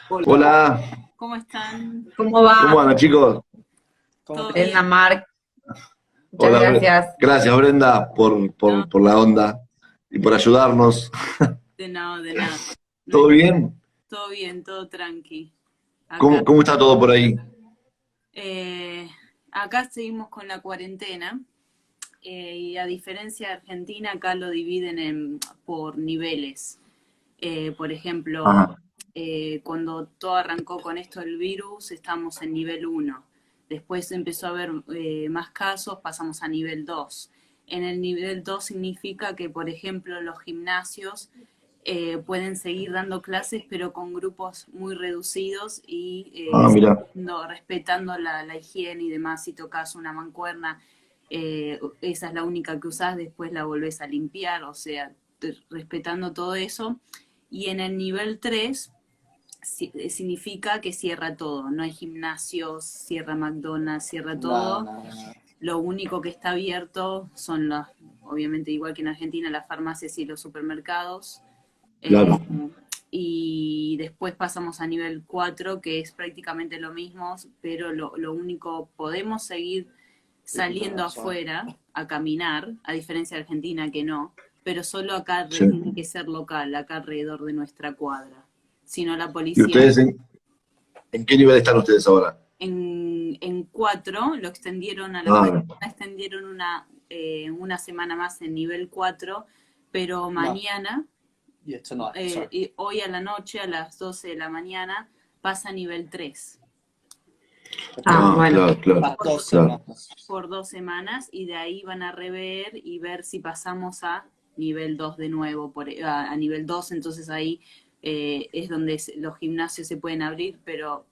Hola, Hola, ¿Cómo están? ¿Cómo ¿cómo va? andan chicos? ¿Todo Brenda, bien? Mark, muchas Hola, gracias. gracias Brenda por, No, por la onda y por ayudarnos. de nada. No hay ¿Todo que... bien? Todo bien, todo tranqui. Acá. ¿Cómo está todo por ahí? Eh, Acá seguimos con la cuarentena y a diferencia de Argentina, acá lo dividen por niveles. Por ejemplo, Ajá. cuando todo arrancó con esto del virus, estamos en nivel uno. Después empezó a haber más casos, pasamos a nivel 2. En el nivel 2 significa que, por ejemplo, los gimnasios pueden seguir dando clases, pero con grupos muy reducidos y Mira, respetando la higiene y demás. Si tocas una mancuerna, esa es la única que usás, después la volvés a limpiar, o sea, respetando todo eso. Y en el nivel 3 significa que cierra todo, no hay gimnasios, cierra McDonald's, cierra no, todo. no, no. Lo único que está abierto son los, obviamente igual que en Argentina, las farmacias y los supermercados. Eh, claro. y después pasamos a nivel 4 que es prácticamente lo mismo, pero lo único, podemos seguir We can go saliendo outside. afuera a caminar, a diferencia de Argentina que no, pero solo acá Sí. tiene que ser local, acá alrededor de nuestra cuadra. Si no, la ¿Y policía ustedes en qué nivel están ustedes ahora? en 4 lo extendieron a la Ah, cuarentena, extendieron una semana más en nivel 4, pero No, mañana yeah, tonight. Sorry. y hoy a la noche, a las 12 de la mañana, pasa a nivel 3 Ah, bueno. claro, claro, Para dos claro. semanas. por 2 semanas y de ahí van a rever y ver si pasamos a nivel 2 de nuevo, a nivel 2 entonces ahí es donde los gimnasios se pueden abrir, pero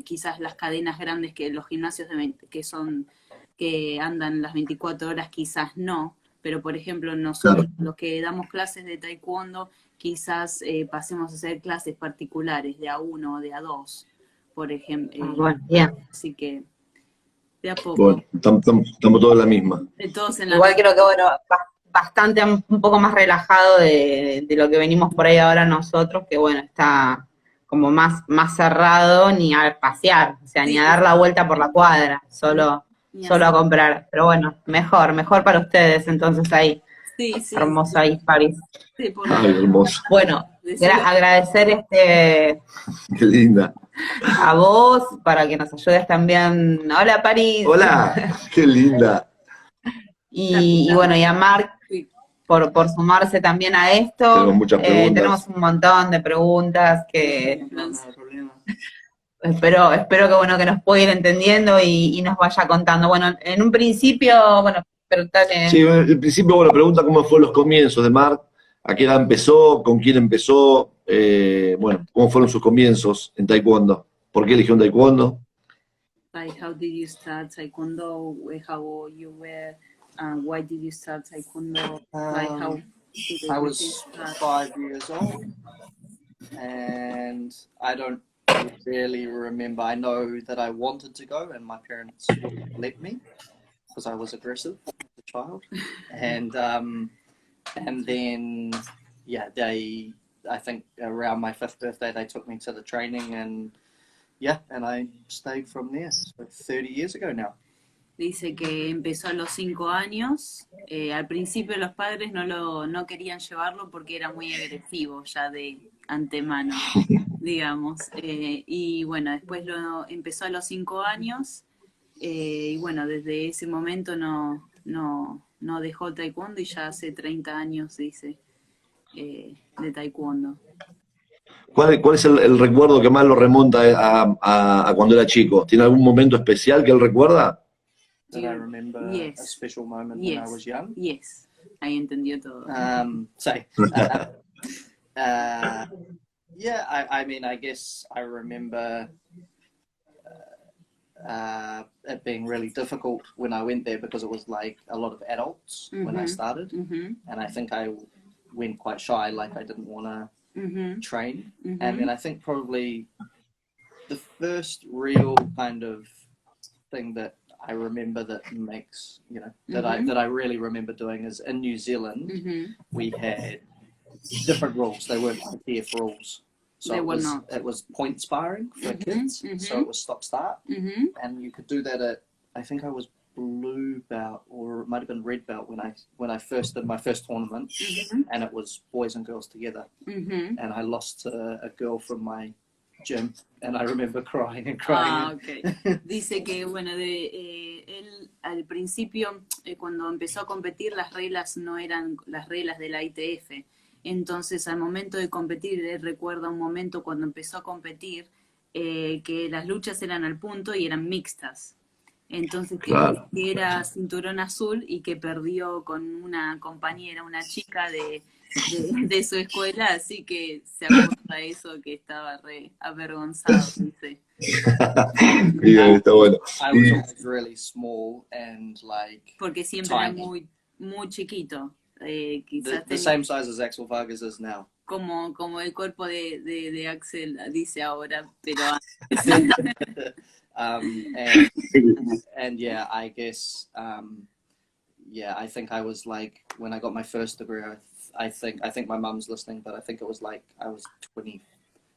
quizás las cadenas grandes que los gimnasios que andan las 24 horas quizás no, pero por ejemplo nosotros Claro. los que damos clases de taekwondo quizás pasemos a hacer clases particulares de A1 o de A2 por ejemplo, Ah, bueno, bien. así que de a poco, Bueno, estamos todos en la misma. todos en la Igual misma. creo que, bueno, bastante un poco más relajado de lo que venimos por ahí ahora nosotros, que bueno, está como más cerrado ni a pasear, o sea, ni Sí, a dar la vuelta por la cuadra, ni solo así. a comprar. Pero bueno, mejor para ustedes entonces ahí, Sí, sí, hermoso ahí, París. sí, por lo Ay, menos hermoso, Bueno, decirlo. agradecer qué linda. a vos para que nos ayudes también. Hola, París. Hola, qué linda. Y bueno, y a Marc Sí, por sumarse también a Tenemos esto. muchas Tenemos preguntas. un montón de preguntas que No, no hay problema. espero que bueno que nos pueda ir entendiendo y nos vaya contando. Bueno, en un principio, bueno, Sí, preguntarle. en principio, bueno, pregunta cómo fue los comienzos de Mark, a qué edad empezó, con quién empezó, bueno, cómo fueron sus comienzos en Taekwondo, por qué eligió un Taekwondo. like how did you start taekwondo? How old you were? Why did you start taekwondo? Like how Um, did I everything was start? 5 years old, and I don't really remember. I know that I wanted to go, and my parents wouldn't let me because I was aggressive as a child, and um, and then yeah, they. I think around my fifth birthday, they took me to the training, and yeah, and I stayed from there. So 30 years ago now. Dice que empezó a los 5 años. Al principio los padres no querían llevarlo porque era muy agresivo ya de antemano, digamos. Y bueno, después lo empezó a los 5 años. Y bueno, desde ese momento no dejó taekwondo y ya hace 30 años, dice, de taekwondo. ¿Cuál es el recuerdo que más lo remonta a cuando era chico? ¿Tiene algún momento especial que él recuerda? That I remember a Yes, special moment when I yes, was young. yes. Ahí entendió todo. So, uh, uh, yeah, I mean, I guess I remember it being really difficult when I went there because it was like a lot of adults when I started, and I think I went quite shy, like I didn't want to train. And then I think probably the first real kind of thing that I remember that makes that I really remember doing is in New Zealand we had different rules. They weren't ITF rules. So They were not. it was point sparring for kids. So it was stop start, and you could do that at, I think I was blue belt, or it might have been red belt when I first did my first tournament, and it was boys and girls together, and I lost to a girl from my gym, and I remember crying and crying. Okay. Dice que, bueno, él al principio, cuando empezó a competir, las reglas no eran las reglas de la ITF. Entonces, al momento de competir, él recuerda un momento cuando empezó a competir, que las luchas eran al punto y eran mixtas. Entonces, Claro. que era cinturón azul y que perdió con una compañera, una chica de su escuela, así que se acuerda de eso, que estaba re avergonzado, dice. Bien, está bueno. I was always really small and like Porque siempre era tiny. muy chiquito. The Quizás tenía same size as Axel Vargas is now. como el cuerpo de Axel, dice ahora, pero And yeah, I guess yeah, I think I was like, when I got my first degree, I think my mum's listening, but I think it was like I was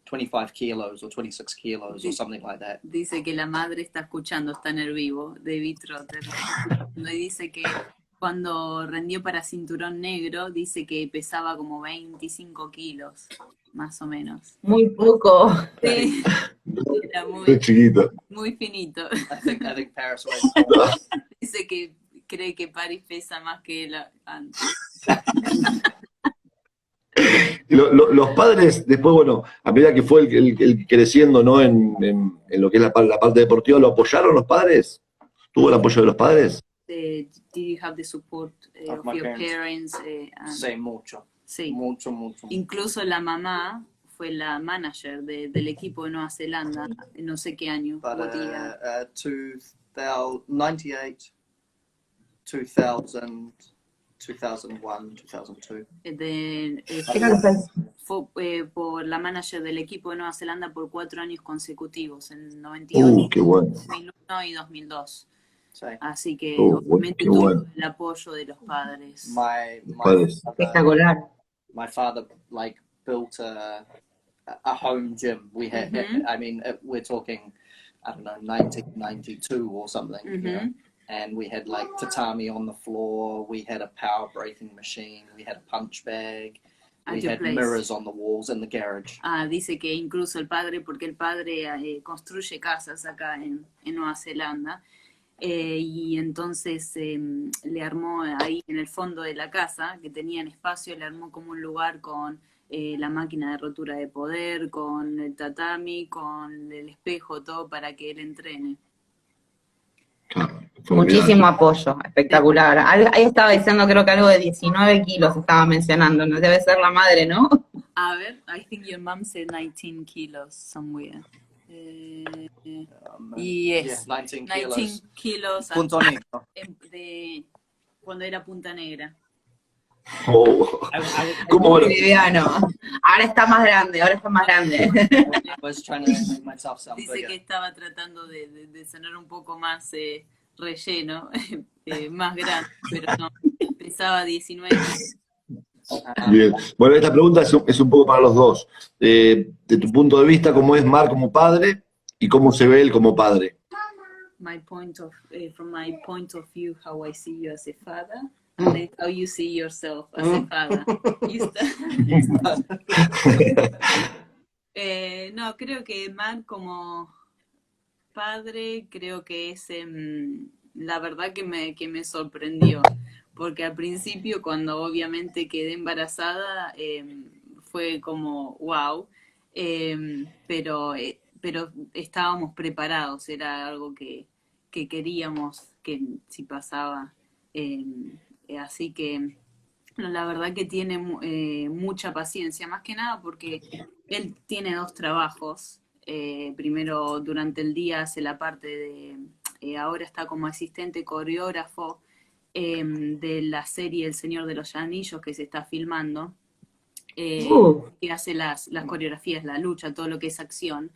25 kilos or 26 kilos or something like that. dice que la madre está escuchando, está en el vivo, David Trotter. Le dice que cuando rendió para cinturón negro, dice que pesaba como 25 kilos, más o menos. Muy poco. Sí, era Muy chiquito. muy finito. I think Paris weighs Dice que cree que Paris pesa más que él antes. Y los padres, después, bueno, a medida que fue el creciendo, ¿no? En lo que es la parte deportiva, ¿lo apoyaron los padres? ¿Tuvo el apoyo de los padres? Did you have the support Of of my your parents. parents? say mucho. Sí. Mucho. Incluso la mamá fue la manager del equipo de Nueva Zelanda, en no sé qué año. But what year. 98, 2000, 2001, 2002. Fue por la manager del equipo de Nueva Zelanda por 4 años consecutivos, en 98, Qué bueno. 2001 y 2002. Sí. Así que qué obviamente tuvo bueno. el apoyo de los padres. Padres. Espectacular. My father like built a home gym. We had, I mean, we're talking, I don't know, 1992 or something, you know? And we had like tatami on the floor. We had a power breaking machine. We had a punch bag. We had mirrors on the walls in the garage. Dice que incluso el padre, porque el padre construye casas acá en Nueva Zelanda, y entonces le armó ahí en el fondo de la casa, que tenían espacio, le armó como un lugar con la máquina de rotura de poder, con el tatami, con el espejo, todo para que él entrene. Muchísimo apoyo, espectacular. Ahí estaba diciendo, creo que algo de 19 kilos estaba mencionando, no debe ser la madre, ¿no? A ver, I think your mom said 19 kilos somewhere. Yes, Yeah, 19 kilos. 19 kilos Punto negro. cuando era Punta Negra. ¿Cómo bueno? Liviano. Ahora está más grande, I was trying to make myself sound Dice bigger. que estaba tratando de sonar un poco más relleno, más grande, pero no, pesaba 19 kilos. Bien. Bueno, esta pregunta es un poco para los dos. De tu punto de vista, ¿cómo es Marc como padre y cómo se ve él como padre? From my point of view, how I see you as a father, and then how you see yourself as a father. No, creo que Marc como padre, creo que es la verdad que me sorprendió, porque al principio cuando obviamente quedé embarazada fue como wow, pero estábamos preparados, era algo que queríamos que si pasaba, así que no, la verdad que tiene mucha paciencia, más que nada porque él tiene 2 trabajos. Primero durante el día hace la parte de, ahora está como asistente coreógrafo de la serie El Señor de los Anillos que se está filmando, que hace las coreografías, la lucha, todo lo que es acción,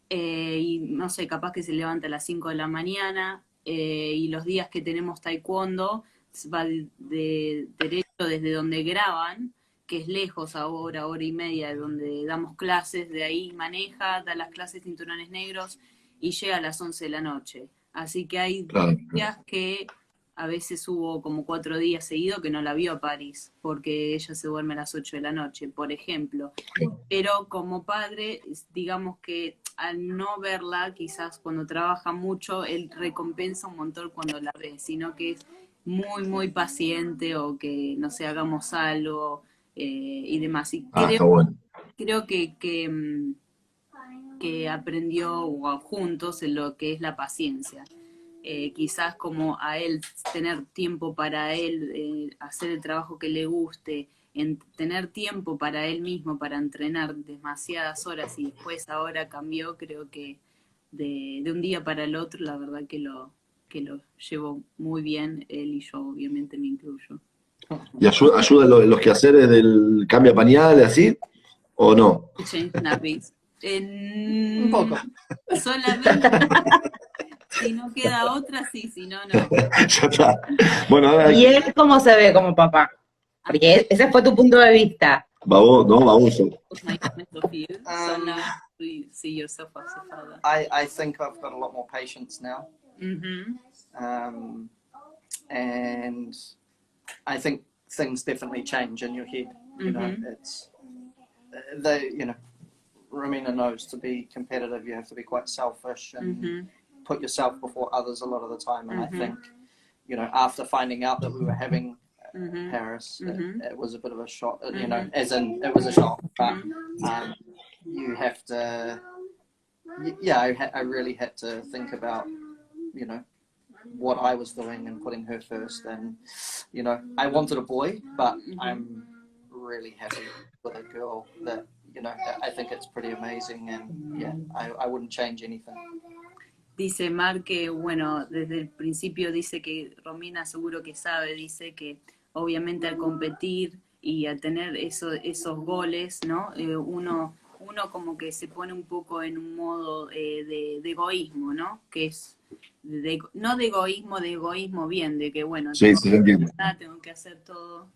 y no sé, capaz que se levanta a las 5 de la mañana, y los días que tenemos taekwondo va de derecho desde donde graban, que es lejos, hora y media, de donde damos clases, de ahí maneja, da las clases cinturones negros y llega a las 11 de la noche. Así que hay días que a veces hubo como 4 días seguidos que no la vio a París, porque ella se duerme a las 8 de la noche, por ejemplo. Pero como padre, digamos que al no verla, quizás cuando trabaja mucho, él recompensa un montón cuando la ve, sino que es muy, muy paciente o que, no sé, hagamos algo y demás. Y creo que aprendió juntos en lo que es la paciencia. Quizás como a él, tener tiempo para él, hacer el trabajo que le guste, tener tiempo para él mismo, para entrenar demasiadas horas y después ahora cambió, creo que de un día para el otro, la verdad que lo llevo muy bien, él y yo obviamente me incluyo. ¿Y ayuda en los quehaceres del cambia pañales, así? ¿O no? Change nappies. Un poco. Solamente si no queda otra, sí, si no, no. Ya está. Bueno, ahora ¿Y él cómo se ve como papá? Porque ese fue tu punto de vista. baboso. My point of view. So now you see yourself as a father. I think I've got a lot more patience now. And I think things definitely change in your head. You know, it's Romina knows to be competitive, you have to be quite selfish and put yourself before others a lot of the time. And I think, after finding out that we were having Paris, it was a bit of a shock. As in it was a shock, but you have to. I really had to think about, what I was doing and putting her first. And, I wanted a boy, but I'm really happy with a girl that, I think it's pretty amazing. And I wouldn't change anything. Dice Mar que, bueno, desde el principio dice que Romina seguro que sabe, dice que obviamente al competir y al tener esos goles, ¿no? Uno como que se pone un poco en un modo de egoísmo, ¿no? Que es, no de egoísmo bien, de que, bueno, tengo que hacer todo.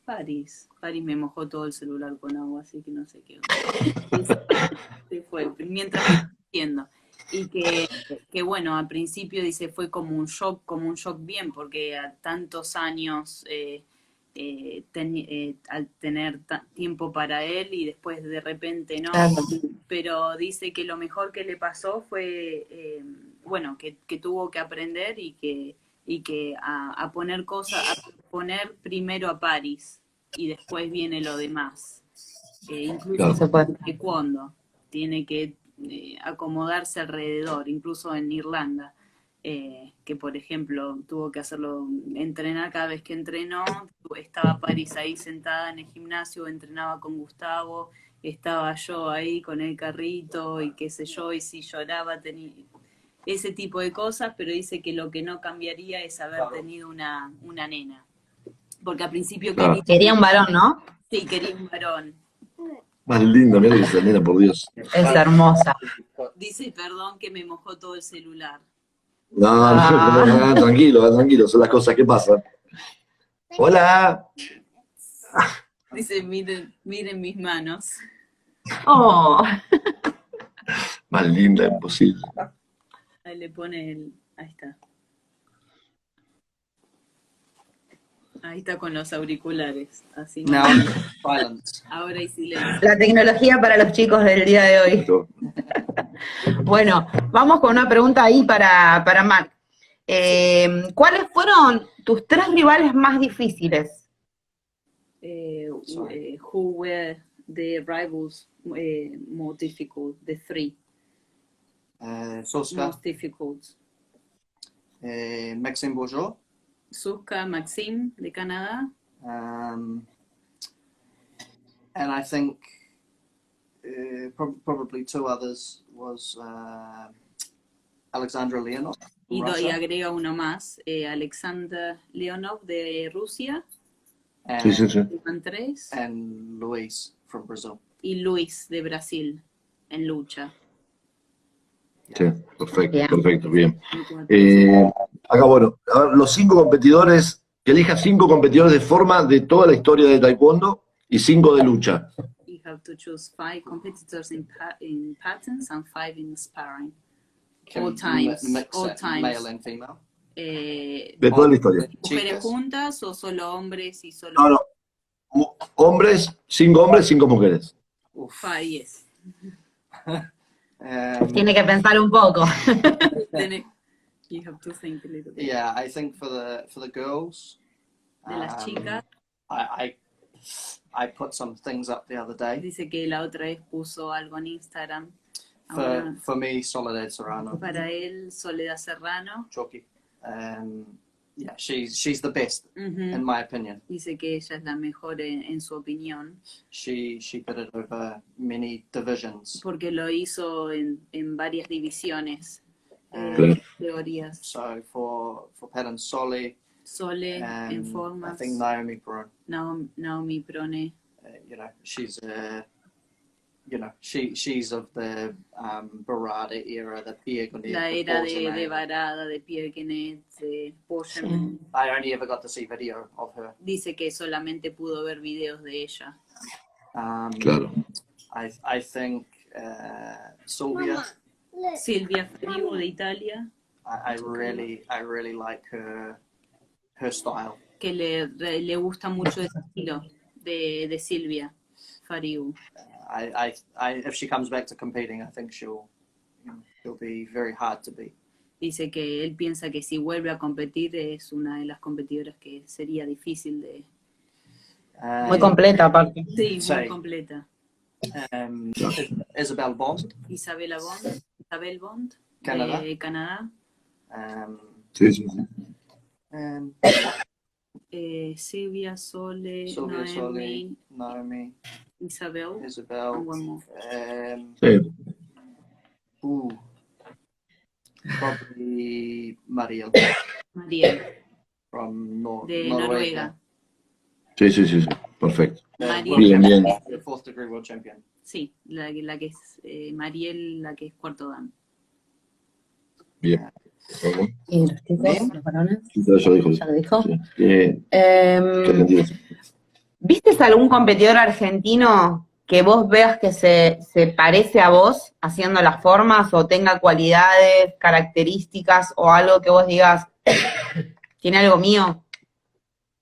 París me mojó todo el celular con agua, así que no sé qué onda. Se fue, mientras estoy diciendo. Y que bueno, al principio dice fue como un shock bien, porque a tantos años al tener tiempo para él y después de repente no, pero dice que lo mejor que le pasó fue, que tuvo que aprender y que a poner cosas, a poner primero a París y después viene lo demás. Incluso que cuando tiene que acomodarse alrededor, incluso en Irlanda, que por ejemplo tuvo que hacerlo, entrenar cada vez que entrenó, estaba París ahí sentada en el gimnasio, entrenaba con Gustavo, estaba yo ahí con el carrito y qué sé yo, y si lloraba tenía ese tipo de cosas, pero dice que lo que no cambiaría es haber tenido una nena. Porque al principio quería un varón, ¿no? Sí, quería un varón. Más lindo, mira esa nena, por Dios. Es hermosa. Dice, perdón que me mojó todo el celular. No, tranquilo, son las cosas que pasan. Hola. Dice, miren mis manos. Oh. Más linda, imposible. Ahí le pone ahí está. Ahí está con los auriculares. Así no. Ahora hay silencio. La tecnología para los chicos del día de hoy. Bueno, vamos con una pregunta ahí para Marc. ¿Cuáles fueron tus 3 rivales más difíciles? Who were the rivals more difficult? The 3 Soska, most difficult. Maxime Bourgeot. Suska, Maxime, de Canadá. And I think probably 2 others was Alexandra Leonov. Y agrega uno más, Alexander Leonov de Rusia. And, 3. And Luis from Brazil. Y Luis de Brasil, en lucha. Sí, perfecto, bien. Acá, bueno, a ver, los 5 competidores Que elija 5 competidores de forma de toda la historia de taekwondo y 5 de lucha. You have to choose 5 competitors in patents and 5 in sparring. All times. Mix All it, times. male and female. De toda la historia. ¿Mujeres Chicas. juntas o solo hombres y solo No, no. Hombres, 5 mujeres. Oof. 5? Yes. Tiene que pensar un poco. Then you have to think a little bit. Yeah, I think for the girls, De las chicas, I put some things up the other day. dice que la otra vez puso algo en Instagram. Ahora, For me, Soledad Serrano, para él, Soledad Serrano. Choki. Yeah, she's the best in my opinion. Dice que ella es la mejor en su opinión, She did it over many divisions. porque lo hizo en varias divisiones, Claro. teorías. So for Patton Sole, Sole en I formas, think Naomi Braun, Naomi Prone, she's she's of the Barada era, the Pierre Guenet, la the era de Borgenet. Varada, de Pierre Guenet, de Borgenet. I only ever got to see video of her. Dice que solamente pudo ver videos de ella. Claro. I think Sylvia. Silvia Frigo de Italia, I really like her style. que le gusta mucho el estilo de Silvia Fariu. If she comes back to competing, I think she'll be very hard to beat. Dice que él piensa que si vuelve a competir es una de las competidoras que sería difícil de... Muy completa, aparte. Sí, Sí. muy completa. Isabel Bond, Isabel Bond, Canadá. de Canadá. Sí, sí, sí. Silvia, Sole, Sylvia Naomi, Sole, Naomi, Isabel, Isabel. and one more. Sí. Probably Mariel Mariel, from de Noruega. Noruega. Sí, sí, sí, sí. Perfecto. Mariel. Bien, bien. The 4th degree world champion. Sí, la que es Mariel, la que es cuarto dan. Bien. ¿Cómo? ¿Y los chicos, los varones? Sí, ya lo dijo. ¿Ya lo dijo? Sí. ¿Qué Em, argentino? ¿Viste algún competidor argentino que vos veas que se parece a vos haciendo las formas o tenga cualidades, características o algo que vos digas, tiene algo mío?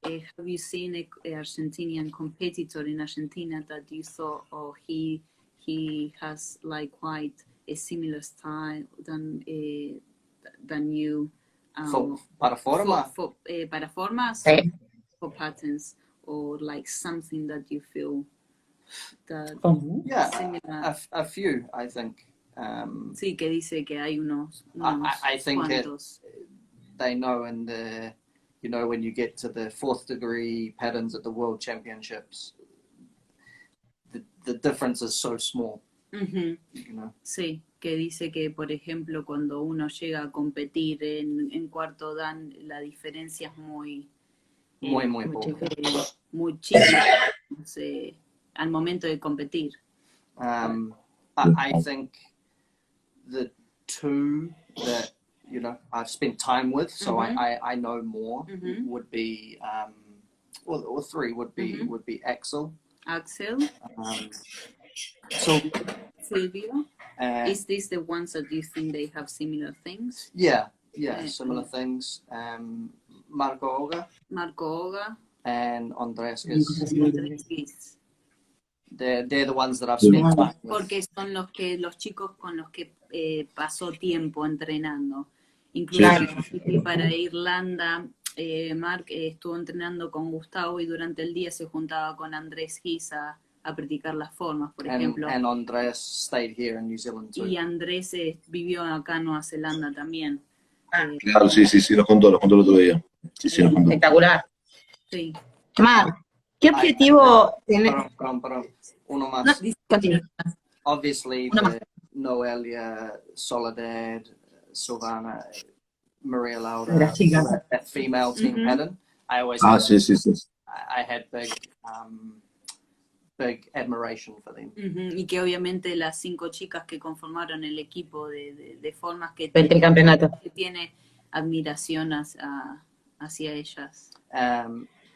Have you seen a Argentinian competitor in Argentina that you saw, oh, he has like quite a similar style than you? Para forma. Para formas, Sí. for patterns, or like something that you feel that Yeah, similar. a few, I think. Sí, que dice que hay unos I think cuantos. They know in the, when you get to the 4th degree patterns at the World Championships, the difference is so small. Ujú. Sí, que dice que, por ejemplo, cuando uno llega a competir en cuarto dan, la diferencia es muy poca. muy chica, no sé, al momento de competir. I think the two that I've spent time with, so I know more, would be or 3 would be Axel, Axel, Sylvia, Silvio, is this the ones that you think they have similar things? yeah, similar things. Marco Olga Marco Oga, and Andreas Giz. Andrés Giz. They're the ones that I've spent time with. Porque son los chicos con los que pasó tiempo entrenando. Incluso para Irlanda, Mark estuvo entrenando con Gustavo y durante el día se juntaba con Andrés Giz a practicar las formas, por ejemplo. And Andreas stayed here in New Zealand too. Y Andrés vivió acá en Nueva Zelanda también. Claro, sí, nos contó el otro día. Sí, nos contó. Espectacular. Sí. Mar, ¿qué objetivo tenés? Perdón. Uno más. No, continúa. Obviously, Uno más. Noelia, Soledad, Silvana, Maria Laura, Las chicas. that female team pattern. I always Sí. I had big admiration for them. Ujú. Y que obviamente las 5 chicas que conformaron el equipo de formas que El tricampeonato. tiene admiración a hacia ellas.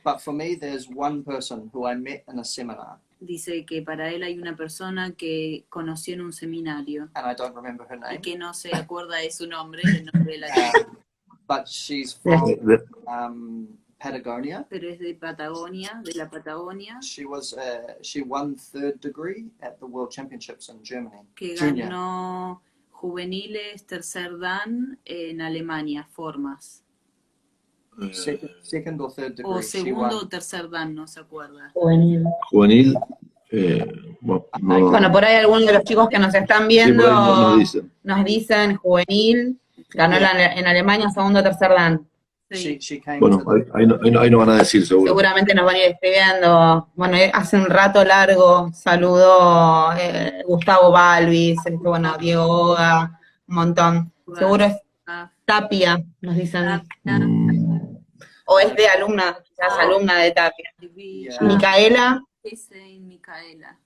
But for me, there's one person who I met in a seminar, Dice que para él hay una persona que conoció en un seminario and I don't remember her y name, que no se acuerda de su nombre, el nombre de la chica, but she's from Patagonia. pero es de Patagonia, de la Patagonia, She won third degree at the World Championships in Germany. que Junior. ganó juveniles tercer dan en Alemania, formas. Second or third degree. O She segundo o won. tercer dan, no se acuerda. Juvenil. Juvenil. Bueno, no, Bueno, por ahí algunos de los chicos que nos están sí, viendo por ahí nos dicen. juvenil, ganó en Alemania segundo o tercer dan. Sí. She came Bueno, to the, ahí no van a decir seguro. Seguramente nos van a ir escribiendo. Bueno, hace un rato largo saludó Gustavo Balvis, bueno, Diego Oga, un montón. Seguro es Tapia, nos dicen. O es de alumna, quizás alumna de Tapia. Yeah. Micaela. Dice Micaela.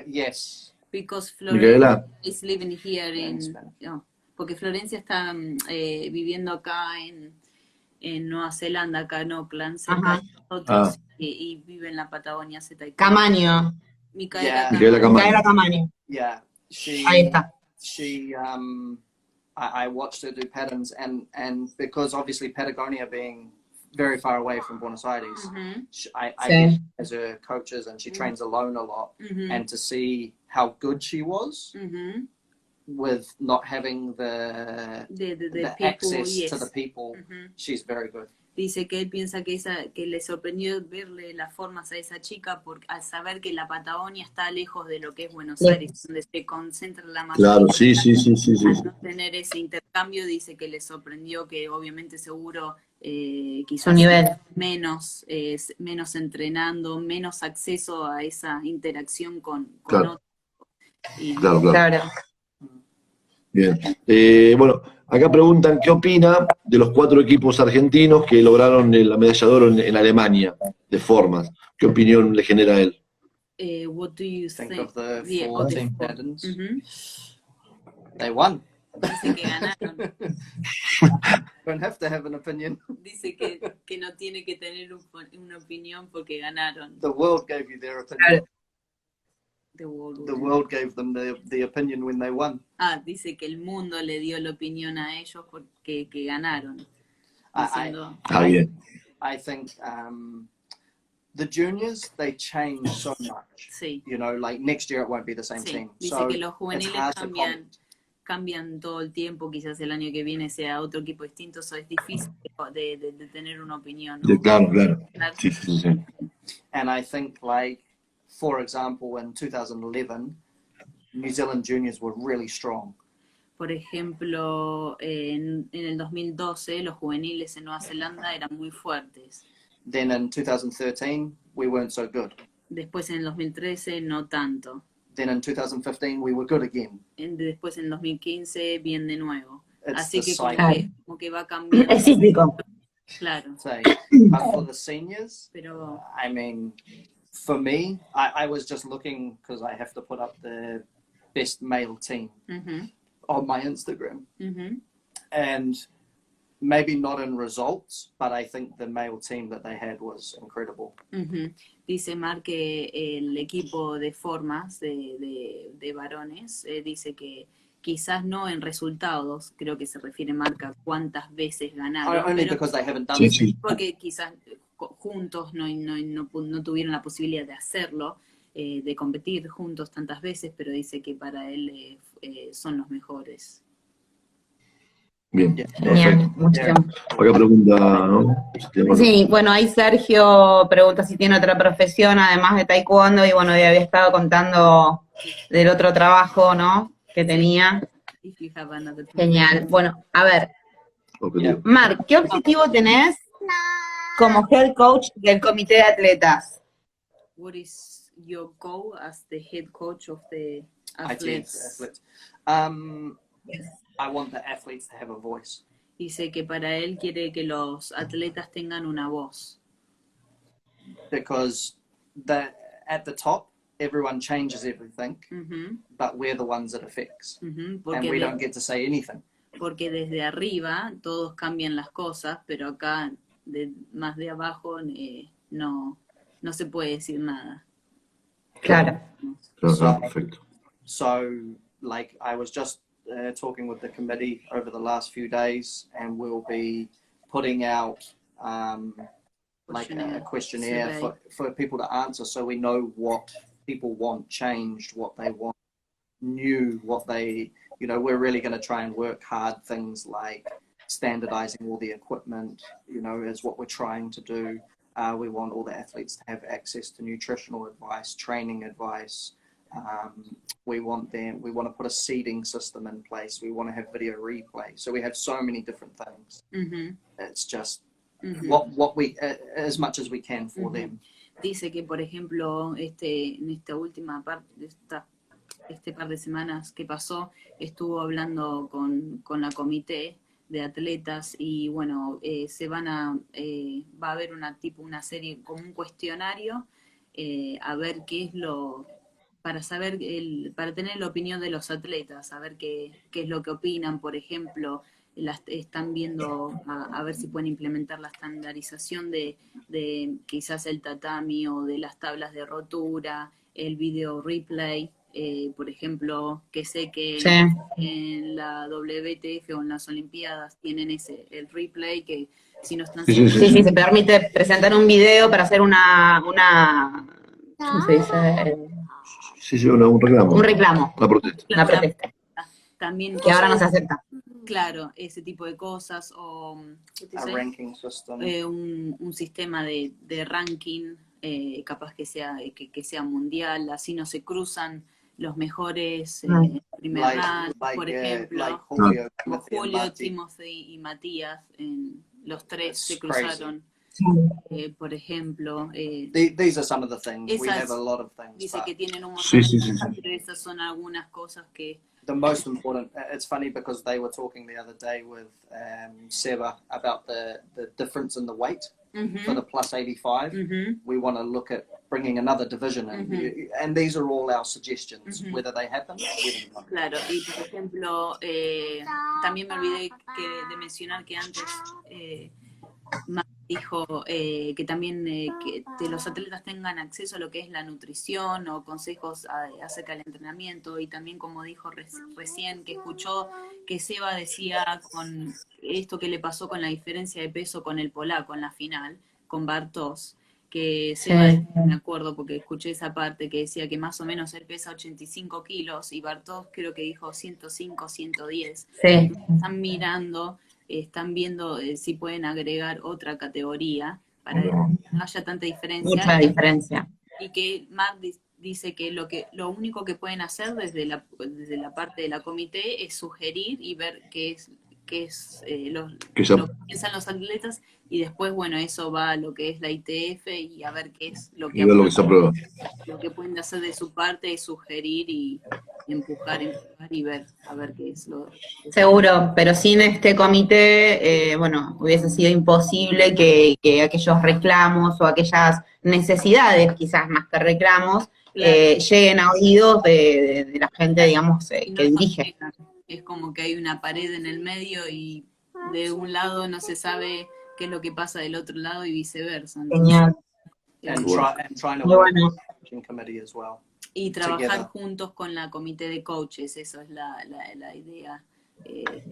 Yes. Because Micaela. Florencia is living here In Spanish. porque Florencia está viviendo acá en Nueva Zelanda, acá en Auckland, cerca de nosotros, y vive en la Patagonia hace taekwondo. Camaño. Micaela Yeah. Camaño. Micaela Camaño. Yeah. Ahí está. I watched her do patterns, and because obviously Patagonia being very far away from Buenos Aires, I get as her coaches, and she trains alone a lot, and to see how good she was with not having the people, access to the people, she's very good. Dice que él piensa que le sorprendió verle las formas a esa chica al saber que la Patagonia está lejos de lo que es Buenos Aires, donde se concentra la mayoría. Claro, sí. Al no tener ese intercambio, dice que le sorprendió que obviamente seguro quizás su nivel menos entrenando, menos acceso a esa interacción con Claro. otros. Claro. Bien. Bueno, acá preguntan qué opina de los 4 equipos argentinos que lograron la medalla de oro en Alemania, de formas. ¿Qué opinión le genera a él? What do you Think think of the Yeah, four of the team four. patterns. They won. Dice que ganaron. Don't have to have an opinion. Dice que no tiene que tener una opinión porque ganaron. The world gave you their opinion. The The world gave them the opinion when they won. Dice que el mundo le dio la opinión a ellos porque que ganaron. Bien. I think the juniors, they change so much. Sí. You know, like next year it won't be the same team. Dice So que los it's juveniles hard to comment. cambian todo el tiempo, quizás el año que viene sea otro equipo distinto, es difícil de tener una opinión, ¿no? Claro. Sí. And I think, like, for example, in 2011, New Zealand juniors were really strong. Por ejemplo, en el 2012 los juveniles en Nueva Zelanda eran muy fuertes. Then in 2013, we weren't so good. Después en el 2013 no tanto. Then in 2015, we were good again. Después en 2015 bien de nuevo. It's Así the que cycle. como que va cambiando. Es cíclico. Claro. But for the seniors, Pero I mean, for me, I was just looking because I have to put up the best male team on my Instagram. And maybe not in results, but I think the male team that they had was incredible. Dice Mar que el equipo de formas de varones dice que quizás no en resultados, creo que se refiere Marca cuántas veces ganaron. Only pero because they haven't done it. porque quizás juntos no tuvieron la posibilidad de hacerlo, de competir juntos tantas veces, pero dice que para él son los mejores. Bien, Genial, muchísimo. Acá pregunta, ¿no? Sí, bueno, ahí Sergio pregunta si tiene otra profesión además de taekwondo y bueno, ya había estado contando del otro trabajo, ¿no? Que tenía. Genial. Bueno, a ver, Marc, ¿qué objetivo tenés como head coach del comité de atletas? What is your goal as the head coach of the athletes? I want the athletes to have a voice. Dice que para él quiere que los atletas tengan una voz. Because at the top, everyone changes everything, but we're the ones that affects. And we don't get to say anything. Porque desde arriba todos cambian las cosas, pero acá más de abajo, no se puede decir nada. Claro. Perfecto. So, like, I was just talking with the committee over the last few days, and we'll be putting out like a questionnaire for people to answer, so we know what people want changed, what they want new, what they, you know, we're really going to try and work hard things like standardizing all the equipment, you know, is what we're trying to do. We want all the athletes to have access to nutritional advice, training advice. We want to put a seeding system in place. We want to have video replay. So we have so many different things. It's just what we, as much as we can for them. Dice que, por ejemplo, en esta última parte, este par de semanas que pasó, estuvo hablando con la comité de atletas y bueno, va a haber una serie como un cuestionario a ver qué es para saber, para tener la opinión de los atletas, a ver qué es lo que opinan. Por ejemplo, están viendo a ver si pueden implementar la estandarización de quizás el tatami o de las tablas de rotura, el video replay. Por ejemplo, que sé que en la WTF o en las Olimpiadas tienen el replay, que si no están... Sí, se permite presentar un video para hacer una ¿cómo se dice? Sí, un reclamo. Un reclamo. Una protesta. También que ahora no se acepta. Claro, ese tipo de cosas, o ranking system. Un sistema de ranking, capaz que sea mundial, así no se cruzan los mejores primer round, por ejemplo, como Julio, Timothy y Matías, los tres se cruzaron. Por ejemplo, these are some of the things. We have a lot of things. Dice que tienen un montón de cosas, pero esas son algunas cosas que... The most important, it's funny because they were talking the other day with Seba about the difference in the weight for the plus 85. We want to look at bringing another division in. And these are all our suggestions, whether they happen, we don't know. Claro, y por ejemplo, también me olvidé de mencionar que antes dijo que también que los atletas tengan acceso a lo que es la nutrición o consejos acerca del entrenamiento, y también, como dijo recién, que escuchó que Seba decía con esto que le pasó con la diferencia de peso con el polaco en la final, con Bartos, que Seba, me acuerdo porque escuché esa parte, que decía que más o menos él pesa 85 kilos y Bartos creo que dijo 105, 110. Están viendo si pueden agregar otra categoría para que no haya tanta diferencia. Mucha diferencia. Y que Matt dice que lo único que pueden hacer desde la parte de la comité es sugerir y ver qué es lo que piensan los atletas, y después, bueno, eso va a lo que es la ITF y a ver qué es lo que pueden hacer de su parte, es sugerir y empujar y ver, a ver qué es lo... Seguro, pero sin este comité, bueno, hubiese sido imposible que aquellos reclamos o aquellas necesidades, quizás más que reclamos, lleguen a oídos de la gente, digamos, que dirige. Es como que hay una pared en el medio y de un lado no se sabe qué es lo que pasa del otro lado y viceversa. Genial. And trying to work with the coaching committee as well. Y trabajar juntos con la comité de coaches, eso es la idea.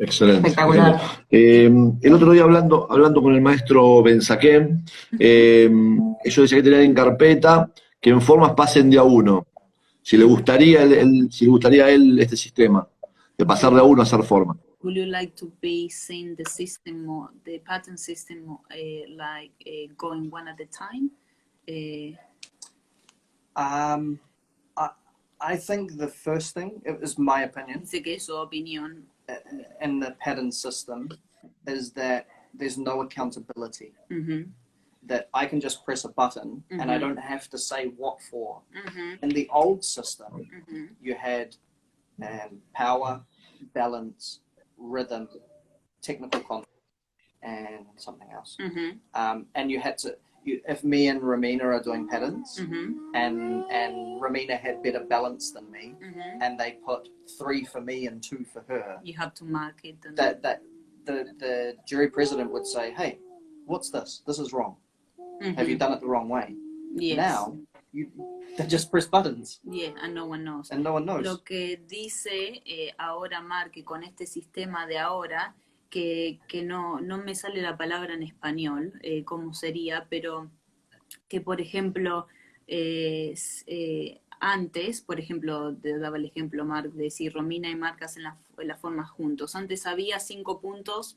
Excelente. Espectacular. El otro día hablando con el maestro Benzaquén, ellos decían que tenían en carpeta que en formas pasen de a uno. Si le gustaría a él este sistema, de pasar de a uno a hacer forma. Would you like to be seeing the system, or the pattern system, going one at a time? I think the first thing, it was my opinion, Dice que es su opinión, in the pattern system is that there's no accountability. That I can just press a button and I don't have to say what for. In the old system, you had power, balance, rhythm, technical content, and something else. And you had to, if me and Romina are doing patterns, and Romina had better balance than me, and they put 3 for me and 2 for her, you have to mark it. That the jury president would say, hey, what's this? This is wrong. Mhm. Have you done it the wrong way? Yes. Now, they just press buttons Yeah, and no one knows. and no one knows. Lo que dice ahora Mark, que con este sistema de ahora, que no me sale la palabra en español, cómo sería, pero que por ejemplo, antes, por ejemplo, te daba el ejemplo Mark, de si Romina y Mark hacen la forma juntos. Antes había 5 puntos,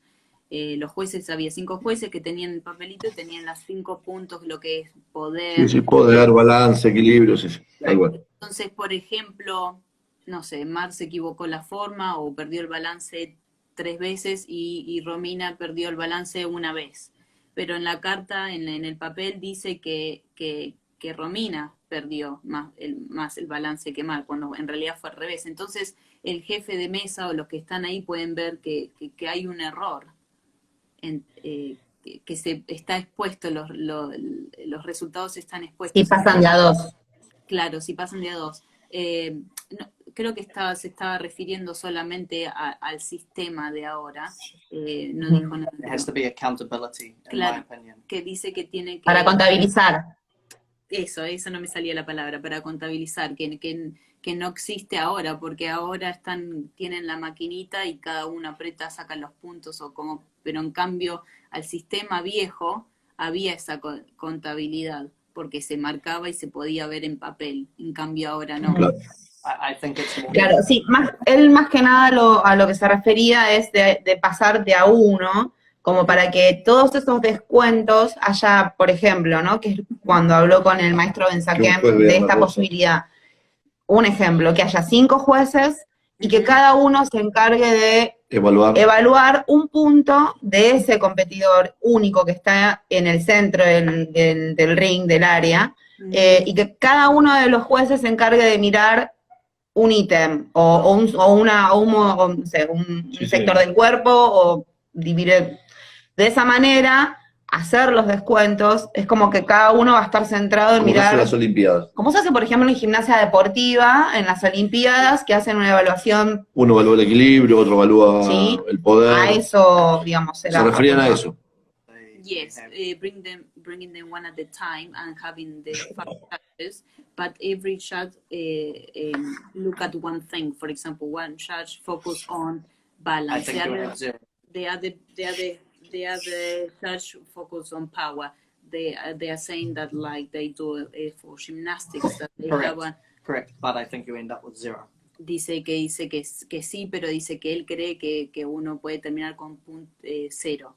los jueces, había 5 jueces que tenían el papelito y tenían las 5 puntos, lo que es poder. Sí, sí, poder, balance, equilibrio, sí, sí, tal cual. Entonces, por ejemplo, no sé, Mark se equivocó la forma o perdió el balance 3 veces y Romina perdió el balance 1 vez. Pero en la carta, en el papel, dice que Romina perdió más el balance que Mark, cuando en realidad fue al revés. Entonces, el jefe de mesa o los que están ahí pueden ver que hay un error, que se está expuesto, los resultados están expuestos. Y pasan de a 2. Claro, si pasan de a 2. Creo que se estaba refiriendo solamente al sistema de ahora. No dijo nada. There has to be accountability, in Claro, my opinion. que dice que tiene que... Para contabilizar. Eso no me salía la palabra, para contabilizar, que no existe ahora, porque ahora tienen la maquinita y cada uno aprieta, saca los puntos, pero en cambio al sistema viejo había esa contabilidad, porque se marcaba y se podía ver en papel, en cambio ahora no. Claro. I think it's more... Claro, sí, él más que nada a lo que se refería es de pasar de a 1, como para que todos esos descuentos haya, por ejemplo, ¿no? Que es cuando habló con el maestro Benzaquem de esta posibilidad. Un ejemplo, que haya 5 jueces y que cada uno se encargue de evaluar un punto de ese competidor único que está en el centro del ring, del área, y que cada uno de los jueces se encargue de mirar un ítem, o un sector del cuerpo, o dividir de esa manera, hacer los descuentos. Es como que cada uno va a estar centrado en mirar. Como las Olimpiadas. Como se hace, por ejemplo, en gimnasia deportiva, en las Olimpiadas, que hacen una evaluación. Uno evalúa el equilibrio, otro evalúa el poder. A eso, digamos, se referían a eso. Yes, bringing them one at a time and having the 5 judges, but every judge look at one thing. For example, one judge focus on balance. I think you have 0. The other judge focus on power. They are saying that like they do for gymnastics. That they Correct. have one. Correct, but I think you end up with 0. Dice que sí, pero dice que él cree que uno puede terminar con 0.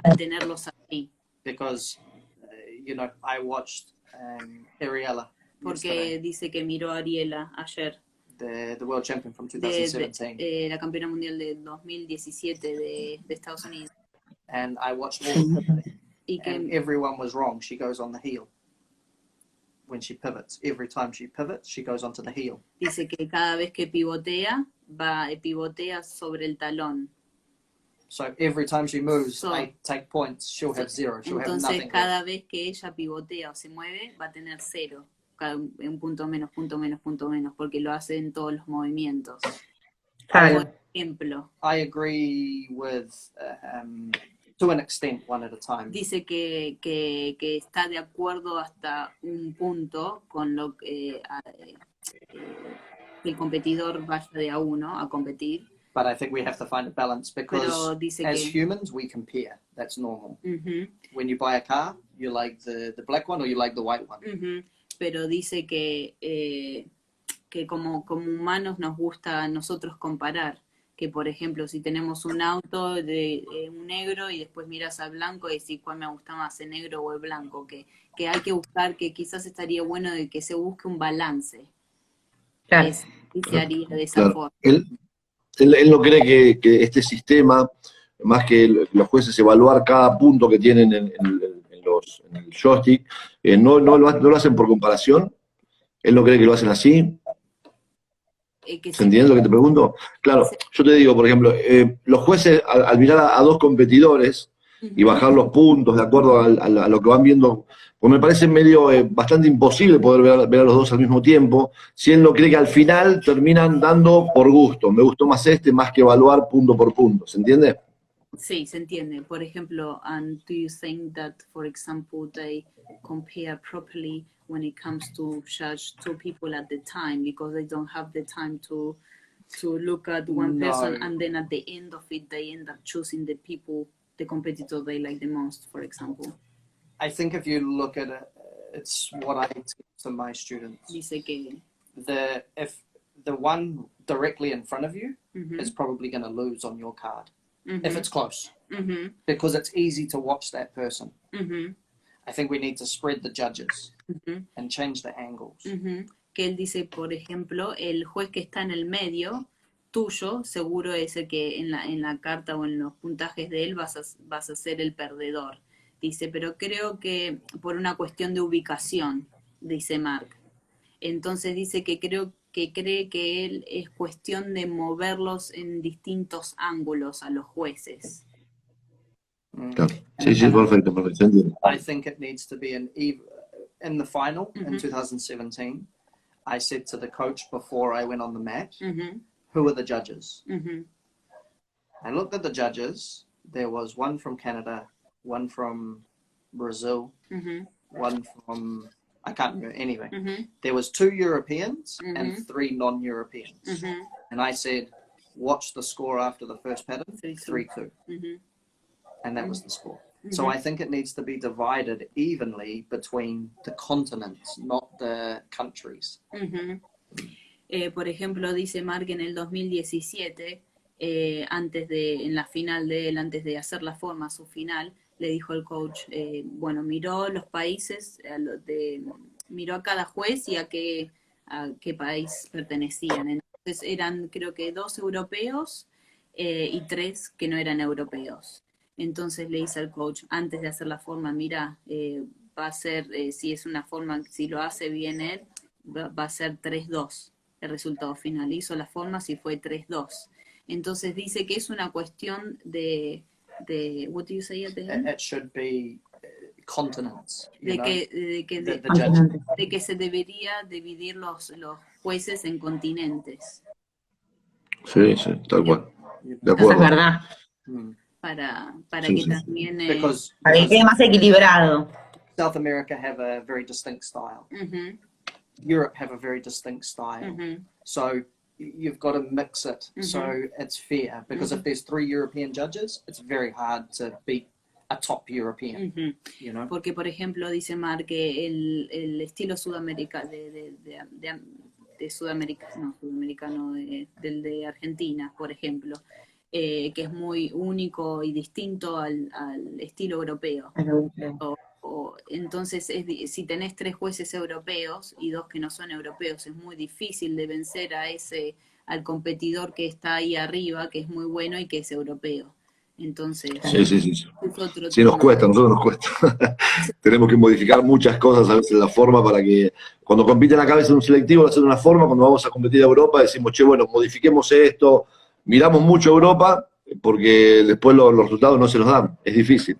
Al tenerlos así. Because, I watched Ariella Porque yesterday, dice que miró a Ariela ayer, the world champion from 2017, la campeona mundial de 2017 de Estados Unidos. and I watched all of it, Y que and everyone was wrong. She goes on the heel when she pivots. Every time she pivots, she goes onto the heel. dice que cada vez que pivotea sobre el talón. So every time she moves, So- I take points. She'll have 0. She'll have Entonces nothing. cada vez que ella pivotea o se mueve va a tener 0. Un punto menos, porque lo hace en todos los movimientos. Claro. Por ejemplo, I agree with, to an extent, one at a time. dice que está de acuerdo hasta un punto con lo que el competidor vaya de a 1 a competir. But I think we have to find a balance because Pero dice as que- humans, we compare. That's normal. Ujú, When you buy a car, you like the black one or you like the white one. ujú. Pero dice que como humanos nos gusta a nosotros comparar. Que, por ejemplo, si tenemos un auto de un negro y después miras al blanco y decís cuál me gusta más, el negro o el blanco. Que hay que buscar, que quizás estaría bueno de que se busque un balance. Claro. Y se haría de esa Claro. forma. Él no cree que este sistema, más que los jueces evaluar cada punto que tienen en el joystick, no lo hacen por comparación. Él no cree que lo hacen así. Que ¿Se entiende lo que te pregunto? Claro, yo te digo, por ejemplo, los jueces al mirar a 2 competidores y bajar los puntos de acuerdo a lo que van viendo, pues me parece bastante imposible poder ver a los 2 al mismo tiempo, si él no cree que al final terminan dando por gusto. Me gustó más más que evaluar punto por punto, ¿se entiende? Sí, se entiende. Por ejemplo, and do you think that, for example, they compare properly when it comes to judge two people at the time because they don't have the time to look at one person and then at the end of it they end up choosing the people, the competitor they like the most, for example? I think if you look at it, it's what I teach to my students. Dice que If the one directly in front of you is probably going to lose on your card if it's close because it's easy to watch that person. I think we need to spread the judges and change the angles. Que él dice, por ejemplo, el juez que está en el medio tuyo seguro es el que en la carta o en los puntajes de él vas a ser el perdedor. Dice, pero creo que por una cuestión de ubicación, dice Mark. Entonces dice que cree que él es cuestión de moverlos en distintos ángulos a los jueces. Claro. Sí, perfecto. I think it needs to be in the final in 2017. I said to the coach before I went on the mat, who are the judges? I looked at the judges. There was one from Canada, one from Brazil, one from, I can't remember, anyway. There was 2 Europeans and 3 non-Europeans. And I said, watch the score after the first pattern, 3-2. And that was the score. So I think it needs to be divided evenly between the continents, not the countries. Por ejemplo, dice Mark en el 2017, en la final de él, antes de hacer la forma, su final, le dijo el coach, bueno, miró los países, miró a cada juez y a qué país pertenecían. Entonces eran creo que 2 europeos y 3 que no eran europeos. Entonces le dice al coach, antes de hacer la forma, mira, va a ser, si es una forma, si lo hace bien él, va a ser 3-2 el resultado final. Hizo las formas y fue 3-2. Entonces dice que es una cuestión de what do you say at the end? It should be continents. De que se debería dividir los jueces en continentes. Sí, tal cual. De Eso es acuerdo. verdad. Para Sí, que sí. también... Para que quede más equilibrado. South America have a very distinct style. Europe have a very distinct style. So you've got to mix it so it's fair. Because if there's 3 European judges, it's very hard to beat a top European. You know? Porque, por ejemplo, dice Mar que el estilo sudamericano, del de Argentina, por ejemplo, que es muy único y distinto al estilo europeo. Entonces, si tenés 3 jueces europeos y 2 que no son europeos, es muy difícil de vencer al competidor que está ahí arriba, que es muy bueno y que es europeo. Entonces, Sí. es otro Sí, nos tema. cuesta, a nosotros nos cuesta. Tenemos que modificar muchas cosas a veces en la forma para que cuando compiten acá a veces en un selectivo hacen una forma, cuando vamos a competir a Europa decimos, che, bueno, modifiquemos esto, miramos mucho Europa porque después los resultados no se los dan, es difícil.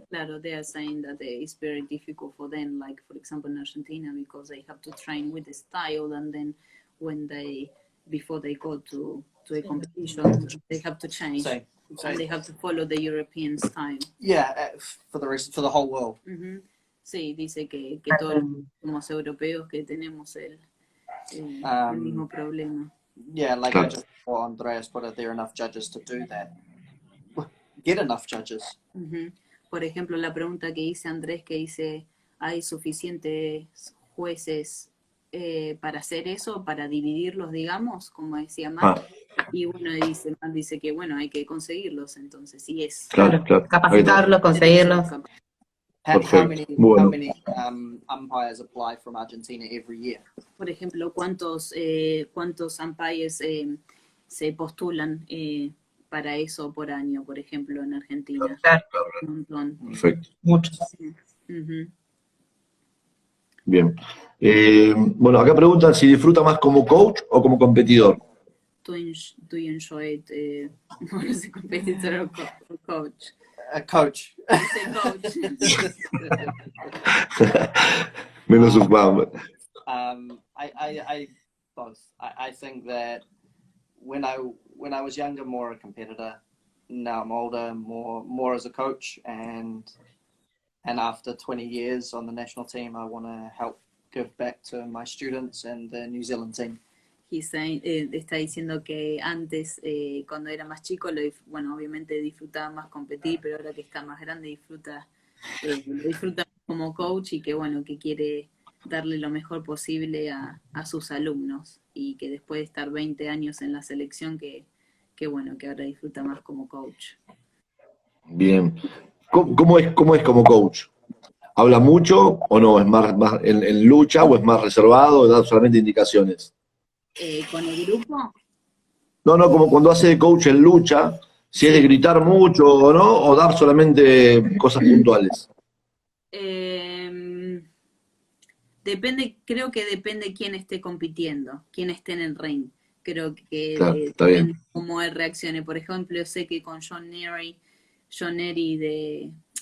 Claro, they are saying that it's very difficult for them, like for example in Argentina, because they have to train with the style, and then before they go to a competition, they have to change. And they have to follow the European style. Yeah, for the whole world. Sí, dice que todos somos europeos que tenemos el mismo problema. Yeah, like I just thought Andreas put it, there are enough judges to do that. Get enough judges. Por ejemplo, la pregunta que hice Andrés, que dice, ¿hay suficientes jueces para hacer eso, para dividirlos, digamos, como decía Mark? Y bueno, dice que bueno, hay que conseguirlos, entonces sí es. Claro. Capacitarlos, conseguirlos. How many umpires apply from Argentina every year? Por ejemplo, ¿cuántos umpires se postulan para eso por año, por ejemplo, en Argentina? Claro. Un montón. Perfecto. Muchos. Sí. Bien. Bueno, acá preguntan si disfruta más como coach o como competidor. Do you enjoy it more as a competitor or coach? A coach. Say coach. Menos un pound. I both. I think that when I was younger, more a competitor. now I'm older, more as a coach, and after 20 years on the national team, I want to help give back to my students and the New Zealand team. Está diciendo que antes, cuando era más chico, bueno, obviamente disfrutaba más competir, pero ahora que está más grande disfruta como coach y que bueno, que quiere darle lo mejor posible a sus alumnos y que después de estar 20 años en la selección, que bueno, que ahora disfruta más como coach. Bien. ¿Cómo es como coach? ¿Habla mucho o no? ¿Es más en lucha o es más reservado o da solamente indicaciones? ¿Con el grupo? No, como cuando hace de coach en lucha, si Sí. es de gritar mucho o no, o dar solamente cosas puntuales. Creo que depende quién esté compitiendo, quién esté en el ring. Creo que Claro, está depende bien. cómo él reaccione. Por ejemplo, sé que con John Neary,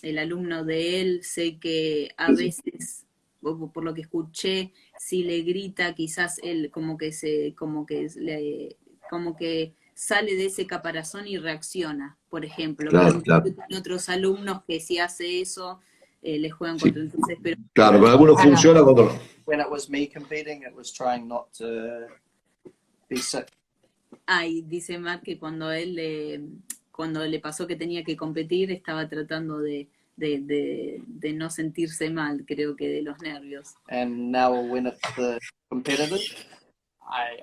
el alumno de él, sé que a veces, por lo que escuché, si le grita, quizás él como que sale de ese caparazón y reacciona, por ejemplo. Claro, Pero claro. hay otros alumnos que si hace eso, le juegan Sí. contra. Entonces, pero Claro, con algunos funciona, con otros no. When it was me competing, it was trying not to be sick. y dice Mark que cuando le pasó que tenía que competir, estaba tratando de no sentirse mal, creo que de los nervios. And now when it's the competitive,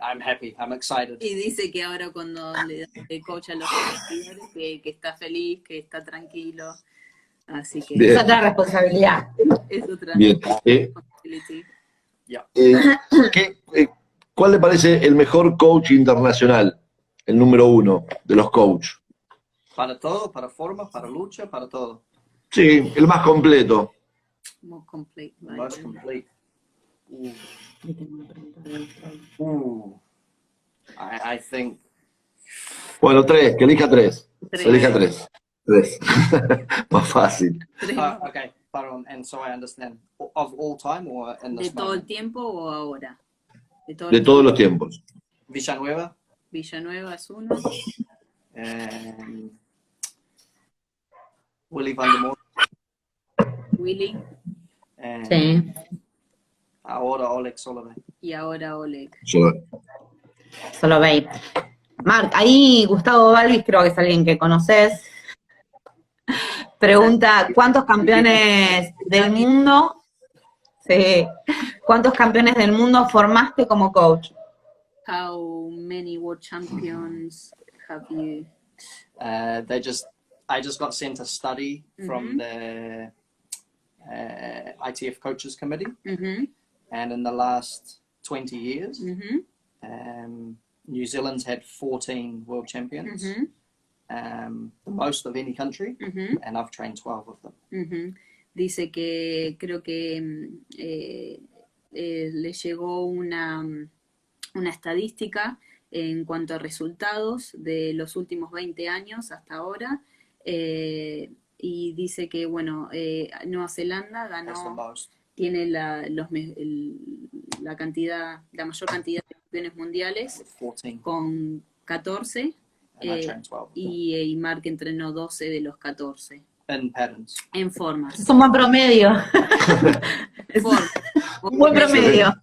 I'm happy, I'm excited. Y dice que ahora cuando le da el coach a los competidores, que está feliz, que está tranquilo. Así que Bien. Es otra responsabilidad. es otra Bien. responsibility. Yeah. ¿Cuál le parece el mejor coach internacional? El número 1 de los coaches. Para todo, para forma, para lucha, para todo. Sí, el más completo. More complete. Most complete. I think Bueno, 3, que elija 3. Tres. Elija 3. 3. Más fácil. okay, and so I understand. Of all time or in ¿De this todo el moment? tiempo o ahora? De todos los tiempos. Villanueva, Villanueva es uno. Willy van der Moor, Willy and Sí. ahora Oleg Solove. y ahora Oleg. Solo 20. Marc, ahí Gustavo Balvis creo que es alguien que conoces. Pregunta, ¿cuántos campeones del mundo? Sí. ¿Cuántos campeones del mundo formaste como coach? How many world champions have you? I just got sent a study from the ITF Coaches Committee, and in the last 20 years, New Zealand's had 14 world champions, the most of any country, and I've trained 12 of them. Dice que creo que le llegó una estadística en cuanto a resultados de los últimos 20 años hasta ahora, y dice que, bueno, Nueva Zelanda tiene la mayor cantidad de campeones mundiales, 14. con 14, y Mark entrenó 12 de los 14. In patterns. En formas. Es un buen promedio. Un buen promedio.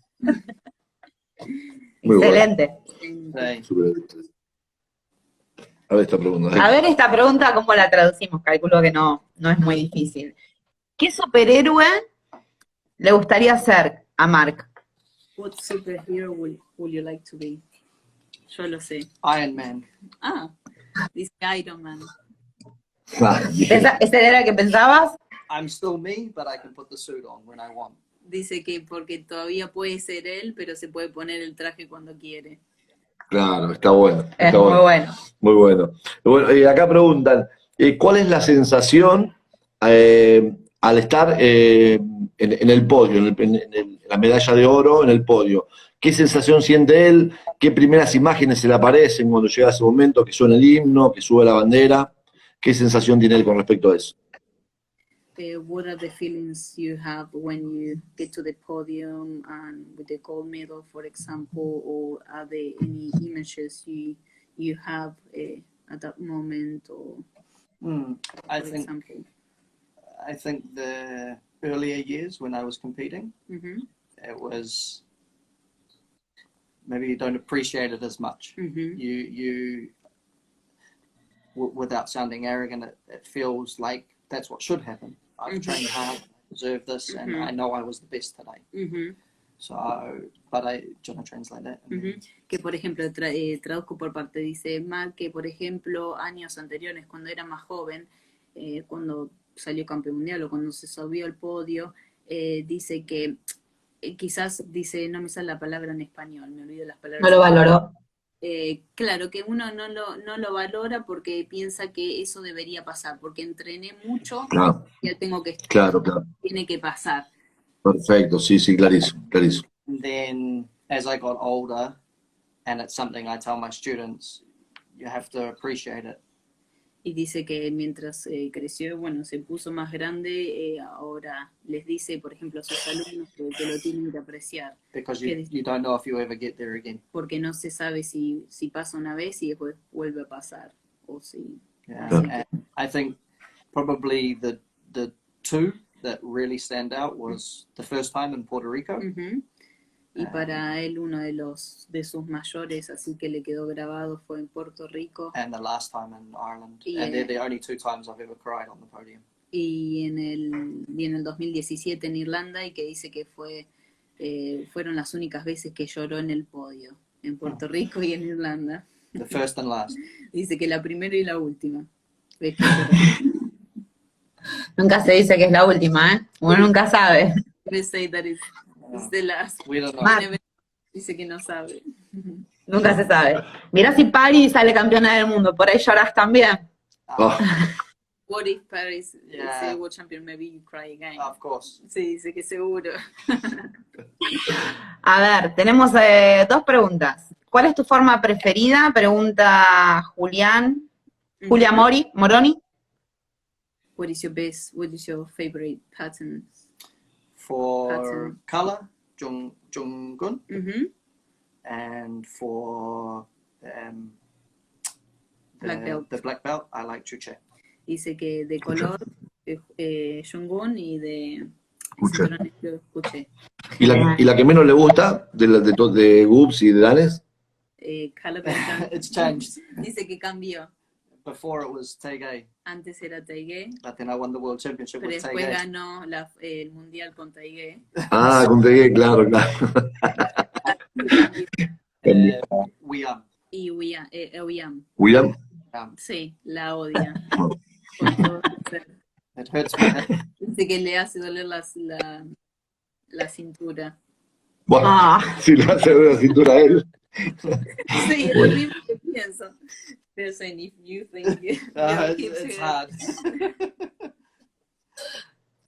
Excelente. A ver esta pregunta. A ver esta pregunta, ¿cómo la traducimos? Calculo que no es muy difícil. ¿Qué superhéroe le gustaría ser a Marc? What superhero would you like to be? Yo lo sé. Iron Man. Dice Iron Man. ¿Ese era el que pensabas? I'm still me, but I can put the suit on when I want. Dice que porque todavía puede ser él, pero se puede poner el traje cuando quiere. Claro, está bueno. Es muy bueno. Muy bueno. Bueno, acá preguntan, ¿cuál es la sensación al estar en el podio, en la medalla de oro en el podio? ¿Qué sensación siente él? ¿Qué primeras imágenes se le aparecen cuando llega ese momento, que suena el himno, que sube la bandera? ¿Qué sensación tiene él con respecto a eso? What are the feelings you have when you get to the podium and with the gold medal, for example, or are there any images you have at that moment, or I for think example? I think the earlier years when I was competing, Mhm, it was maybe you don't appreciate it as much. mhm, You without sounding arrogant, it feels like that's what should happen. I've trained hard, I deserve this, and I know I was the best today. mhm, So, but do you want to translate that? mhm. Que por ejemplo, traduzco por parte, dice Mac que por ejemplo años anteriores, cuando era más joven, cuando salió campeón mundial o cuando se subió al podio, dice que quizás, dice, no me sale la palabra en español, me olvido las palabras. No lo valoró. Claro, que uno no lo valora porque piensa que eso debería pasar, porque entrené mucho, Claro, ya tengo que estar, claro, claro. tiene que pasar. Perfecto, sí, sí, clarísimo, clarísimo. And then as I got older, and it's something I tell my students, you have to appreciate it. Y dice que mientras creció, bueno, se puso más grande, ahora les dice, por ejemplo, a sus alumnos que lo tienen que apreciar. Because you don't know if you ever get there again. Porque no se sabe si pasa una vez y después vuelve a pasar. O si. Yeah. Así que, And I think probably the two that really stand out was the first time in Puerto Rico. ujú. Y para él uno de sus mayores, así que le quedó grabado, fue en Puerto Rico. And the last time in Ireland. Yeah. And they're the only two times I've ever cried on the podium. Y en el 2017 en Irlanda, y que dice que fueron las únicas veces que lloró en el podio, en Puerto Rico y en Irlanda. The first and last. Dice que la primera y la última vez que lloró. Nunca se dice que es la última, ¿eh? Uno nunca sabe. They say that it's the last. We don't know. Mar- Dice que no sabe. Nunca se sabe. Mirá si Paris sale campeona del mundo, por ahí llorás también. Oh, What if Paris Yeah. say world champion, maybe you cry again? Of course. Sí, dice que seguro. A ver, tenemos dos preguntas. ¿Cuál es tu forma preferida? Pregunta Julián. Julia Moroni. What is your favorite pattern? For Pattern. color, Jung-gun. Mhm. And for Black belt. the black belt, I like Chuche. Dice que de color, Jung-gun, y de Escuché. cinturones que escuché. ¿Y la que menos le gusta de Goops y de Danes? Caliber It's changed. dice que cambió. Before it was Taegay, Antes era Taigué, but then I won the world championship pero with después Taegay. ganó el mundial con Taigué. Ah, conseguí, claro, claro. William. Y William, William, sí, la odia. Por todo ser. It hurts my head. Dice que le hace doler la cintura. bueno, Ah. si le hace ver la cintura a él. Sí, es lo mismo que pienso. Pero saying, if you think It's hard.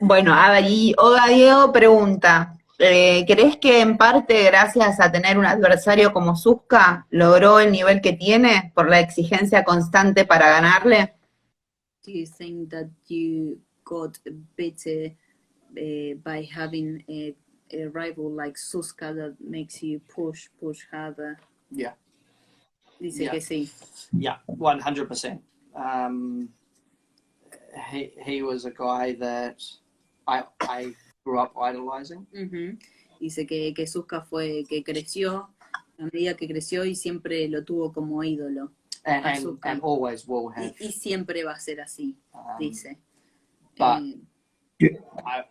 Bueno, a ver, y Oda Diego pregunta, ¿crees que en parte gracias a tener un adversario como Suska logró el nivel que tiene por la exigencia constante para ganarle? Do you think that you got better by having a rival like Suska that makes you push harder? Yeah. Dice Yeah. que sí. Yeah, 100%. He was a guy that I grew up idolizing. Ujú. Dice que Suska que creció, a medida que creció, y siempre lo tuvo como ídolo. Azúcar. And always will have. Y siempre va a ser así, dice. but- Eh,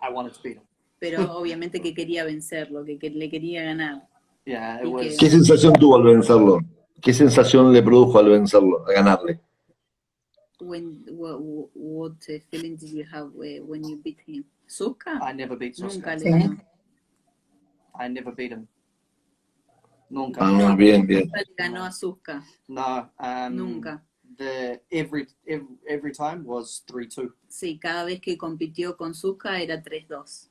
I wanted to beat him. pero obviamente que quería vencerlo, que le quería ganar. Yeah, it Y was. ¿Qué sensación tuvo al vencerlo? ¿Qué sensación le produjo al vencerlo, a ganarle? What feeling did you have when you beat him? ¿Suska? I never beat Nunca Soska. le Sí. ganó. I never beat him. Nunca. Ah, bien, bien. Nunca le ganó a Suska. No. Nunca. Every time was 3-2. Sí, cada vez que compitió con Suska era 3-2.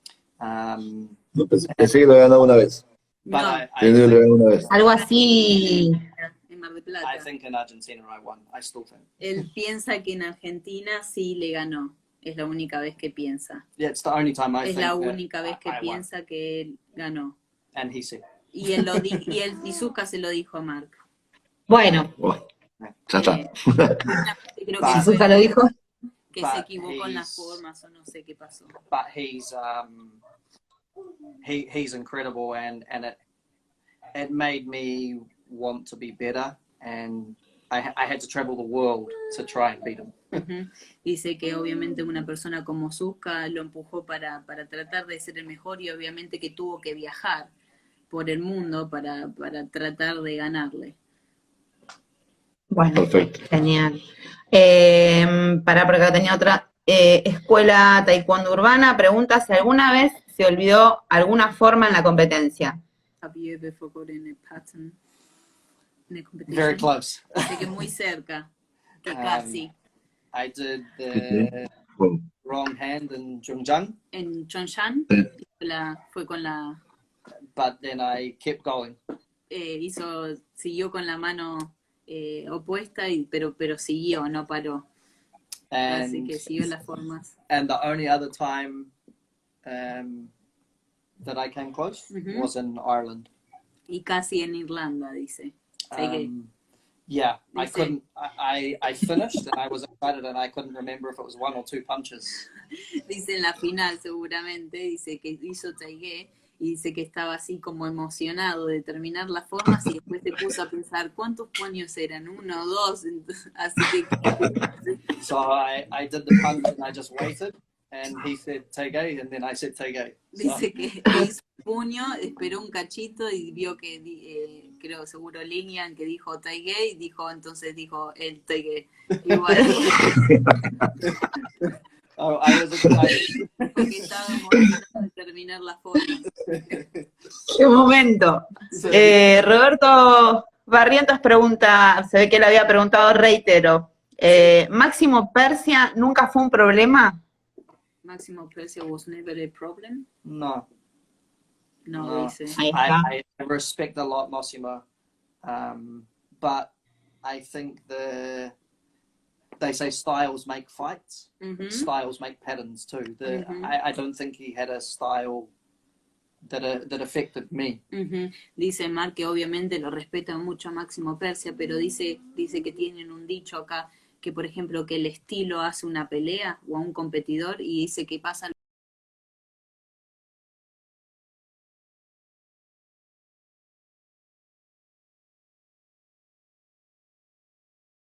No, pensé que lo había ganado una vez. But No, I Pensé que lo había ganado una vez. Algo así, en Mar del Plata. I think in Argentina I won. I still think. Él piensa que en Argentina sí le ganó. Es la única vez que piensa. Yeah, it's the only time I Es think la that única vez que I won. piensa que él ganó. And he said, Y Suska se lo dijo a Mark. bueno, Oh, Ya está. Creo But- que fue ¿Susa lo dijo? que But se equivocó en las he's- formas o no sé qué pasó. but he's incredible, and it made me want to be better, and I had to travel the world to try and beat him. Ujú. Dice que obviamente una persona como Zuka lo empujó para tratar de ser el mejor y obviamente que tuvo que viajar por el mundo para tratar de ganarle. Bueno, Perfecto. genial. Porque acá tenía otra. Escuela Taekwondo Urbana pregunta si alguna vez se olvidó alguna forma en la competencia. Have you ever forgotten a pattern in a competition? Very close. Dice que muy cerca, que casi. I did the Bueno, wrong hand in Zhongzheng, En Chongshan Sí. fue con la but then I kept going. siguió con la mano opuesta pero siguió, no paró. Así And que siguió las formas. the only other time that I came close Mhm. was in Ireland. Y casi en Irlanda, dice. Así que Yeah, I Dice- couldn't. I finished and I was excited and I couldn't remember if it was 1 or 2 punches. dice en la final seguramente, dice que hizo Taigué y dice que estaba así como emocionado de terminar las formas y después se puso a pensar cuántos puños eran, 1 o 2, así que So I did the punch and I just waited, and he said Tege, and then I said Tege. So, dice que hizo un puño, esperó un cachito y vio que creo seguro Linian que dijo Taigué y entonces dijo el Taigué. Igual I was excited. porque estaba emocionado de terminar las formas. ¡Qué momento! Roberto Barrientos pregunta, se ve que le había preguntado, reitero, ¿Máximo Persia nunca fue un problema? Máximo Persia was never a problem. No, No, dice. Ahí está. I respect a lot Massimo, but I think they say styles make fights. Ujú. Styles make patterns too. Mhm. I don't think he had a style that affected me. Ujú. Dice Mark que obviamente lo respeta mucho a Máximo Persia, pero dice que tienen un dicho acá, que por ejemplo que el estilo hace una pelea o a un competidor y dice que pasa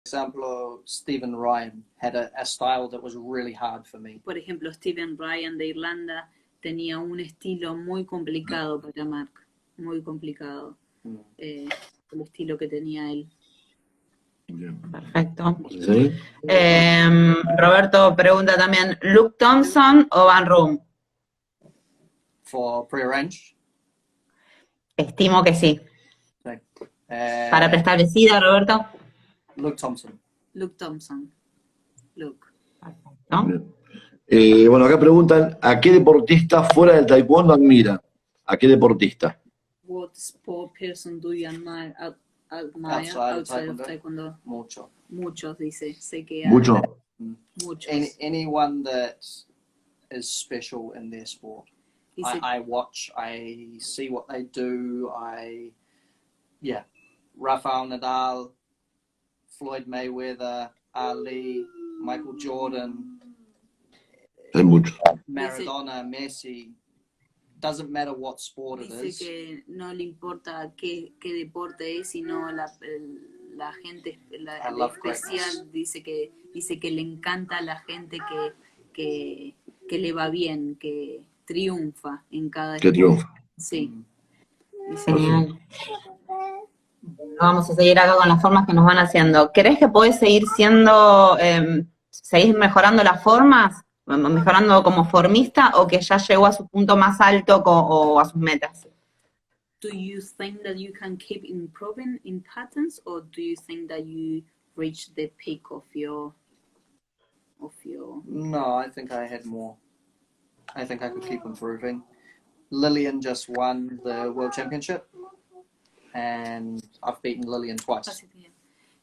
Example, Stephen Ryan had a style that was really hard for me. por ejemplo Steven Ryan de Irlanda tenía un estilo muy complicado para Mark, muy complicado, Mm. el estilo que tenía él. bien. Perfecto. ¿Sí? Roberto pregunta también, ¿Luke Thompson o Van Room? For prearrange. Estimo que sí. Para preestablecida, Roberto. Luke Thompson. Luke Thompson. Luke. ¿No? Bien. Bueno, acá preguntan, ¿a qué deportista fuera del taekwondo admira? ¿A qué deportista? What sport person do you admire Outside of of Taekwondo? Mucho. Muchos, dice. Sé que hay Mucho. muchos. Anyone that is special in their sport. Dice, I watch, I see what they do, Rafael Nadal, Floyd Mayweather, Ali, Michael Jordan, Hay mucho. Maradona, Messi. Doesn't matter what sport it dice is. que no le importa qué deporte es, sino la gente I la love especial. Dice que le encanta a la gente que le va bien, que triunfa en cada Que deporte. triunfa. Sí. Dice, Genial. Vamos a seguir acá con las formas que nos van haciendo. ¿Crees que podés seguir seguir mejorando las formas? ¿Mejorando como formista o que ya llegó a su punto más alto o a sus metas? do you think that you can keep improving in patterns, or do you think that you reached the peak of your No, I think I had more. I think I could keep improving. Lillian just won the World Championship, and I've beaten Lillian twice.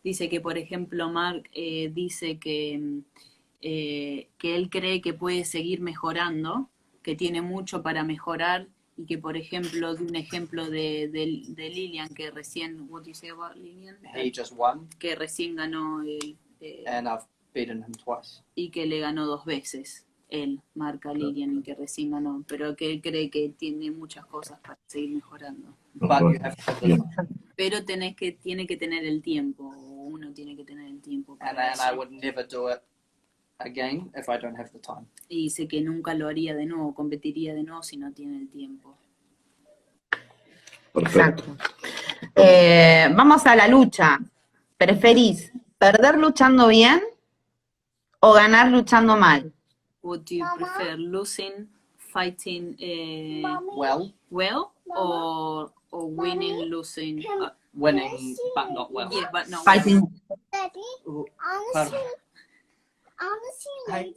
Dice que, por ejemplo, Mark dice que él cree que puede seguir mejorando, que tiene mucho para mejorar Y que, por ejemplo, de un ejemplo de Lilian, que recién, what do you say about Lilian? He just won, Que recién ganó and I've beaten him twice. y que le ganó 2 veces. Él marca a Lilian y que recién ganó, pero que él cree que tiene muchas cosas para seguir mejorando. But you have to have the Bien. Pero tiene que tener el tiempo, o uno tiene que tener el tiempo and para I eso. would never do it again if I don't have the time. Y dice que nunca lo haría de nuevo, competiría de nuevo si no tiene el tiempo. Perfecto. Vamos a la lucha. ¿Preferís perder luchando bien o ganar luchando mal? Would you prefer losing, fighting Well, or winning, losing? winning, but not well. Yeah, but no. Fighting. Daddy, Ooh, I wanna pardon. see, I wanna see Hey.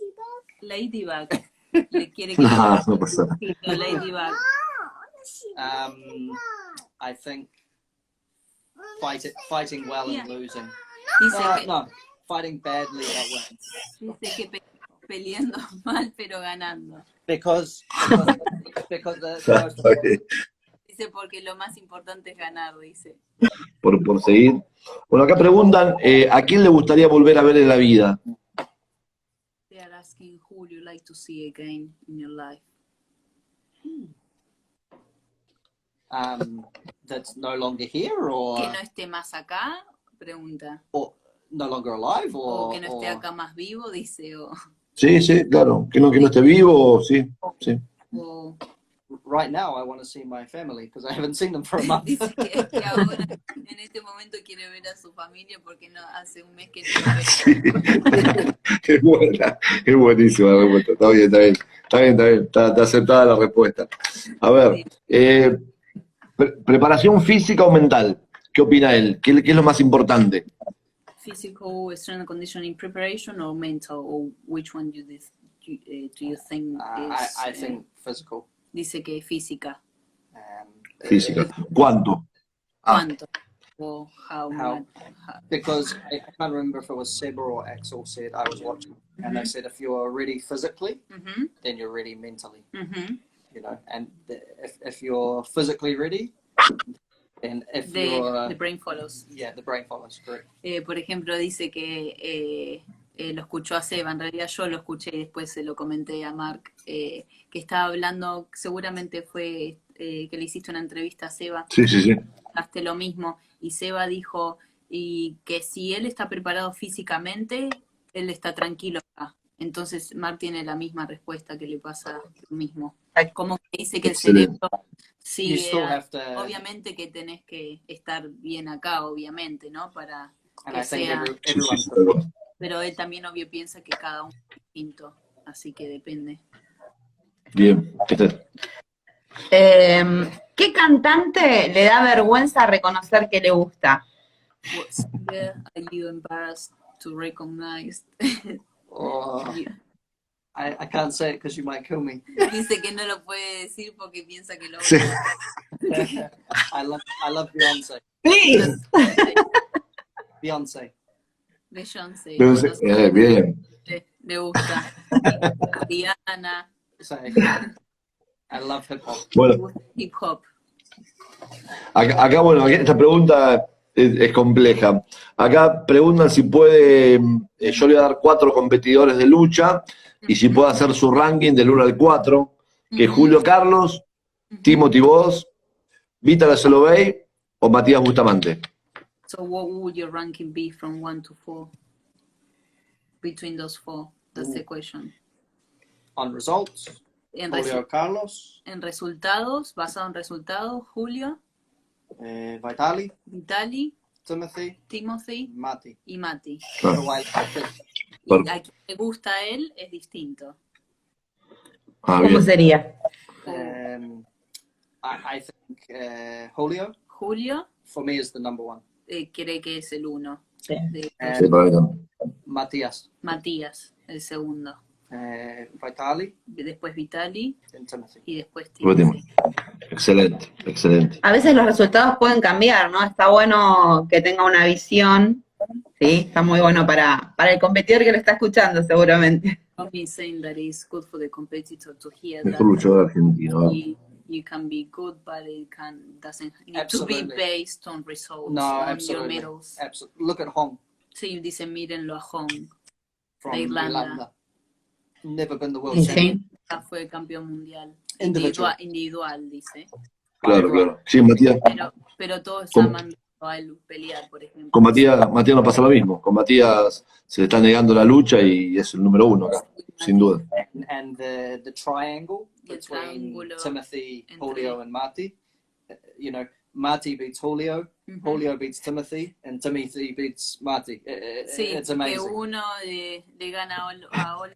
Ladybug. Le quiere que No, no pasa nada. Ladybug. I wanna see I think fighting well and losing. Dice No, fighting badly but winning. dice que peleando mal pero ganando. Because the Está bien. Dice porque lo más importante es ganar, dice. Por seguir. Bueno, acá preguntan, ¿a quién le gustaría volver a ver en la vida? They are asking who would you like to see again in your life. That's no longer here, or Que no esté más acá, pregunta. no longer alive, O or que no esté acá más vivo, dice. Sí, sí, claro. Que no esté vivo, sí, sí. O right now I want to see my family because I haven't seen them for a month. dice que ahora, en este momento, quiere ver a su familia porque no hace un mes que no lo ve. Sí. Es buena, es buenísima la respuesta. Está bien, está bien. Está bien, está bien. Está aceptada la respuesta. A ver, preparación física o mental. ¿Qué opina él? ¿Qué es lo más importante? Physical strength and conditioning preparation or mental, or which one do you think is? I think physical. Dice que física. Física. ¿Cuánto? ¿Cuánto? O how How? much? Because I can't remember if it was Seba or Axel said, I was watching, and they said if you are ready physically, Mhm, then you're ready mentally, mhm. you know, and if you're physically ready, then if you're, The brain follows. yeah, the brain follows, correct. Por ejemplo, dice que lo escuchó a Seba, en realidad yo lo escuché y después se lo comenté a Mark, que estaba hablando, seguramente fue que le hiciste una entrevista a Seba, Sí, sí, sí. hablaste lo mismo, y Seba dijo y que si él está preparado físicamente, él está tranquilo acá. Entonces Mark tiene la misma respuesta, que le pasa lo mismo. Como que dice que el Excelente. cerebro, sí, You still have to, obviamente que tenés que estar bien acá, obviamente, ¿no? Para and que I think sea, Sí, everyone sí, sí. pero él también obvio piensa que cada uno es distinto, así que depende. Bien. ¿Qué cantante le da vergüenza reconocer que le gusta? What singer are you embarrassed to recognize? or I can't say it because you might kill me. Dice que no lo puede decir porque piensa que lo Sí. I love Beyonce. Please. Beyonce. Beyoncé, Entonces, bien. le gusta. Rihanna, So, I love hip hop. Bueno, hip hop. acá, bueno, aquí esta pregunta es compleja. Acá preguntan si puede, yo le voy a dar 4 competidores de lucha y si puede hacer su ranking del 1 al 4, que es Julio Carlos, Timothy Vos, Vítor Solovey o Matías Bustamante. So what would your ranking be from 1 to 4? Between those 4, that's the question. On results, En, Julio Carlos, en resultados, basado en resultados, Julio, Vitali, Vitali, Timothy, Timothy Mati. y Mati. Pero Vitali, Y a quien le gusta a él es distinto. Ah, ¿Cómo bien. sería? I think Julio, Julio for me, is the number 1. cree que es el 1. Sí. Sí, para mí también. Matías, Matías, el segundo. Vitali, Después Vitali and Timothy. y después Último. Timothy. Excelente, excelente. A veces los resultados pueden cambiar, ¿no? Está bueno que tenga una visión, ¿sí? Está muy bueno para el competidor que lo está escuchando, seguramente. Tommy is saying that it's good for the competitor to hear Mejor that luchador argentino. he you can be good, but it doesn't need Absolutely. to be based on results, No, on your absolutely. medals. Absolutely. Look at Hong Sí, dice, mírenlo a Hong, from de Irlanda. Irlanda. Never been the world Sí, champion. sí. Ya fue campeón mundial. Individual. Individual, dice. Claro, claro. Sí, Matías, Pero todos Con- están mandando a él pelear, por ejemplo. con Matías no pasa lo mismo. Con Matías se le está negando la lucha y es el número 1 acá, sin duda. And the triangle Y el between triángulo Timothy, entre- Julio, and Marty. You know, Marty beats Julio, Ujú. Julio beats Timothy, and Timothy beats Marty. Sí, It's que amazing. uno le gana al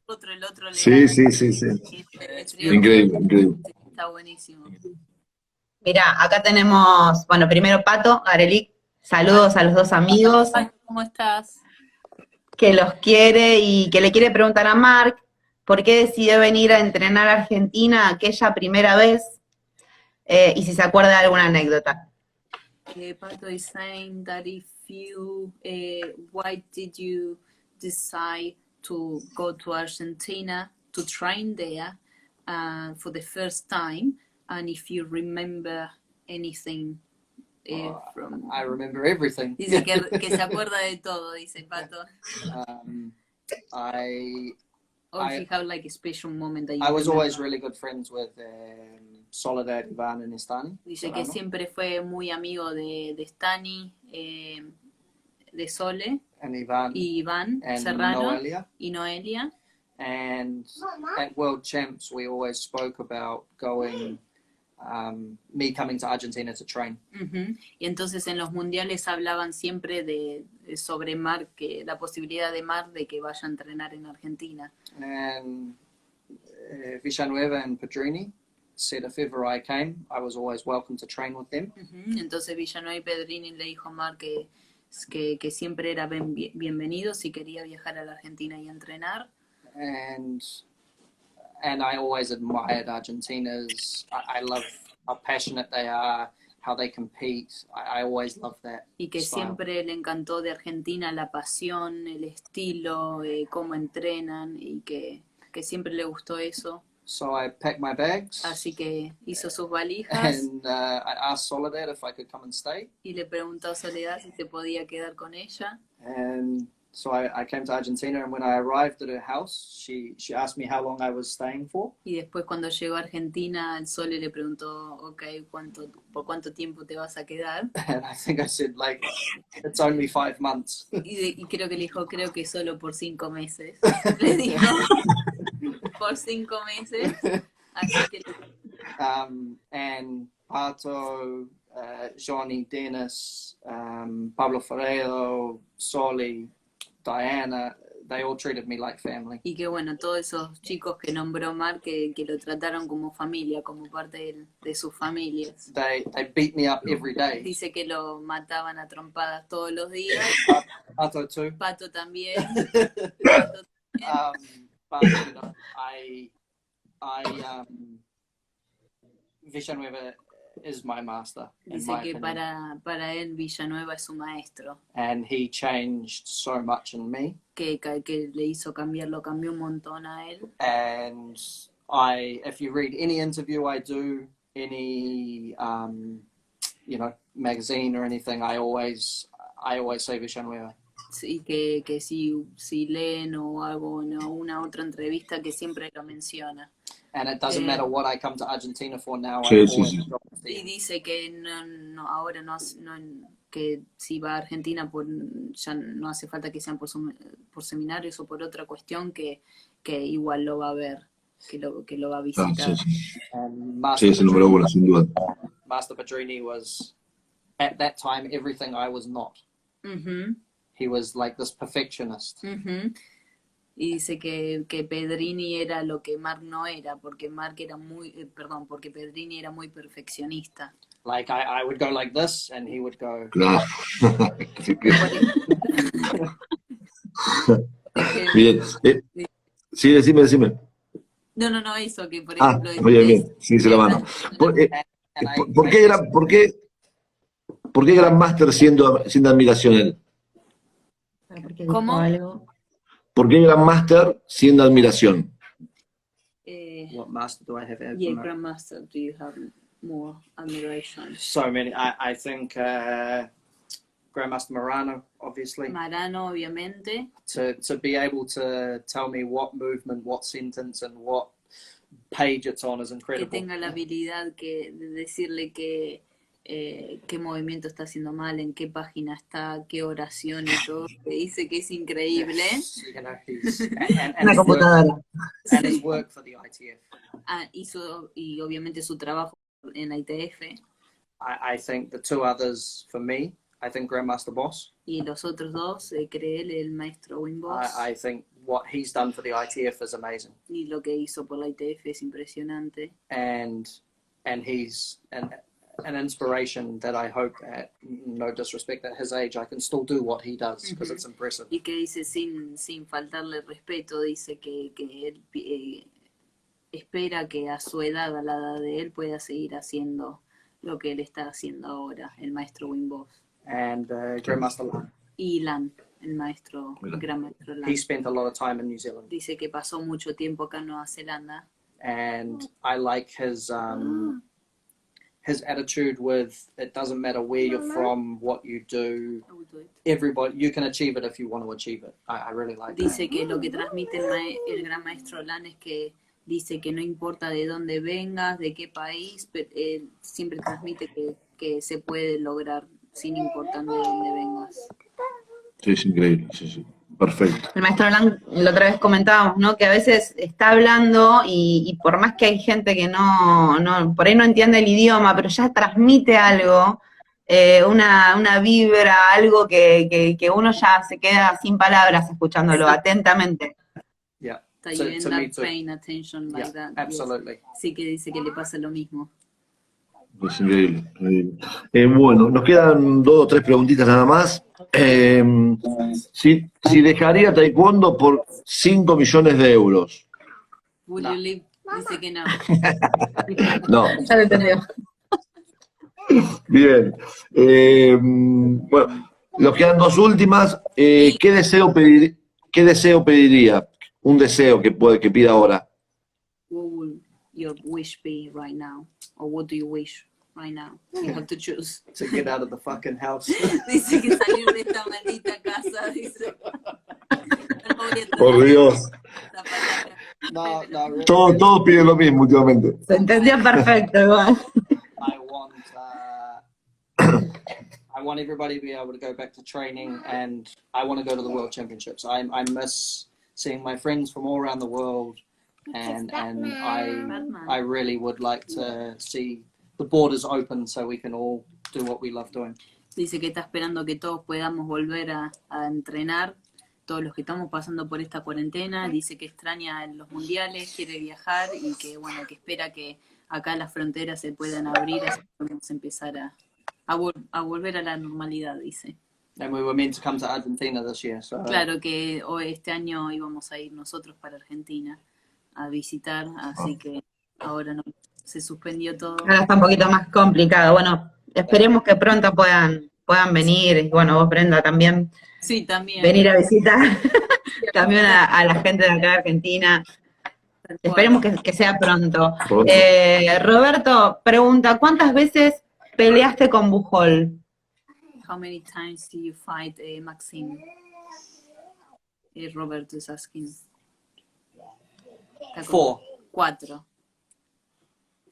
otro, el otro le Sí, gana. sí, sí, sí. El triángulo Increíble, increíble. está buenísimo. Mira, acá tenemos, bueno, primero Pato, Arelik, saludos a los dos amigos, Ay, ¿cómo estás? que los quiere y que le quiere preguntar a Mark por qué decidió venir a entrenar a Argentina aquella primera vez y si se acuerda de alguna anécdota. Pato is saying that if you, why did you decide to go to Argentina to train there for the first time, and if you remember anything from... I remember everything. Dice que se acuerda de todo, dice Pato. Or if you have like a special moment that you I was remember. always really good friends with Soledad, Ivan, and Istani. Dice que siempre fue muy amigo de Stani, de Sole And Ivan y Iván and Serrano Noelia. y Noelia. And at World Champs, we always spoke about going, me coming to Argentina to train. Ujú. Y entonces en los mundiales hablaban siempre sobre Mar, que la posibilidad de Mar de que vaya a entrenar en Argentina. And Villanueva and Pedrini said if ever I came, I was always welcome to train with them. Ujú. Entonces Villanueva y Pedrini le dijo a Mar que siempre era bienvenido si quería viajar a la Argentina y entrenar. And I always admired Argentina's. I love how passionate they are, how they compete. I always love that. Y que style. siempre le encantó de Argentina la pasión, el estilo, cómo entrenan y que siempre le gustó eso. So I packed my bags Así que hizo sus valijas and I asked Soledad if I could come and stay. y le preguntó a Soledad si se podía quedar con ella. And so I came to Argentina, and when I arrived at her house, she asked me how long I was staying for. Y después cuando llegó a Argentina, el Sole le preguntó, ok, ¿por cuánto tiempo te vas a quedar? And I think I said, like, it's only 5 months. Y creo que le dijo, creo que solo por 5 meses. Le dijo, por 5 meses. Así que And Pato, Johnny, Dennis, Pablo Ferreiro, Soli, Diana, they all treated me like family. y que bueno, todos esos chicos que nombró Mar, que lo trataron como familia, como parte de sus familias. They beat me up every day. Dice que lo mataban a trompadas todos los días. Pato too. Pato también. Pato también. But you know, Villanueva is my master, in Dice my que opinion. para él Villanueva es su maestro, And he changed so much in me. que le hizo cambiar, lo cambió un montón a él. And if you read any interview I do, any you know, magazine or anything, I always say Villanueva. Sí, que si leen o algo en una otra entrevista que siempre lo menciona. And it doesn't matter what I come to Argentina for now. Sí, I sí, always sí. go with Y them. dice que ahora que si va a Argentina ya no hace falta que sean por seminarios o por otra cuestión, que igual lo va a ver, que lo va a Ah, visitar. sí, sí. And Sí, Master es el número 1, sin duda. Pedrini was, at that time, everything I was not. Ujú, He was like this perfectionist. ujú. Y dice que Pedrini era lo que Mark no era, porque porque Pedrini era muy perfeccionista. Like I would go like this, and he would go. Claro. Así que, Que- bien. Sí, decime. No, eso que por Ah, ejemplo... bien. Sí, se la mano. ¿Por qué Gran Master siendo admiración él? Porque ¿Cómo? dijo algo. ¿Por qué Gran Master siendo admiración? What master do I have? Yeah, Grandmaster, do you have more admiration? So many. I think Grandmaster Morano, obviously, Marano, obviamente, to be able to tell me what movement, what sentence, and what page it's on is que incredible. tenga la habilidad de decirle qué movimiento está haciendo mal, en qué página está, qué oración y todo, que dice que es increíble. Yes, you know, he's, and Una his work, computadora. and his work for the ITF. Y obviamente su trabajo en la ITF. I think the two others for me, I think Grandmaster Boss. Y los otros dos, cree él, el maestro Wim Boss. I think what he's done for the ITF is amazing. Y lo que hizo por la ITF es impresionante. And he's an inspiration that I hope, at no disrespect, at his age, I can still do what he does because it's impressive. Y que dice, sin faltarle respeto, dice que él espera que a su edad, a la edad de él, pueda seguir haciendo lo que él está haciendo ahora, el maestro Wim Boss. And Grandmaster Lan. Y Lan, el gran maestro Lan. He spent a lot of time in New Zealand. Dice que pasó mucho tiempo acá en Nueva Zelanda. And I like his attitude with, it doesn't matter where you're from, what you do, everybody, you can achieve it if you want to achieve it. I really like that. Dice que lo que transmite el gran maestro Lan es que dice que no importa de dónde vengas, de qué país, pero él siempre transmite que se puede lograr sin importar de dónde vengas. Sí, es increíble, sí. Perfecto. El maestro Lang, la otra vez comentábamos, ¿no? Que a veces está hablando y por más que hay gente que no, por ahí no entiende el idioma, pero ya transmite algo, una vibra, algo que uno ya se queda sin palabras escuchándolo atentamente. Yeah. Está So, you to end me up too. paying attention like Yeah, that. absolutely. Yes. Sí, que dice que le pasa lo mismo. Es increíble. Bueno, nos quedan 2 o 3 preguntitas nada más. Si dejaría Taekwondo por 5 millones de euros. Will you leave? Dice que no. No. Ya lo entendió. Bien. Bueno, nos quedan 2 últimas. ¿Qué deseo pediría? Un deseo que pida ahora. What will your wish be right now? Or what do you wish right now? You have to choose. To get out of the fucking house. Dice que salir de esta maldita casa, dice. No voy a Por Dios. esta palabra. No, really. Todos piden lo mismo últimamente. Se entendió perfecto, igual. I want everybody to be able to go back to training, and I want to go to the World Championships. I miss seeing my friends from all around the world, and I really would like to see the borders open so we can all do what we love doing. Dice que está esperando que todos podamos volver a entrenar, todos los que estamos pasando por esta cuarentena. Dice que extraña los mundiales, quiere viajar y que bueno, que espera que acá las fronteras se puedan abrir, así que podemos empezar a volver a la normalidad, dice. And we were meant to come to Argentina this year, so Claro que hoy, este año íbamos a ir nosotros para Argentina a visitar, así que ahora no, se suspendió todo. Ahora está un poquito más complicado. Bueno, esperemos que pronto puedan venir. Y bueno, vos, Brenda, también Sí, también. venir a visitar también a la gente de acá de Argentina. Tal cual. Esperemos que sea pronto. Roberto pregunta, ¿cuántas veces peleaste con Bujol? How many times do you fight Maxime? Roberto is asking. Está con 4.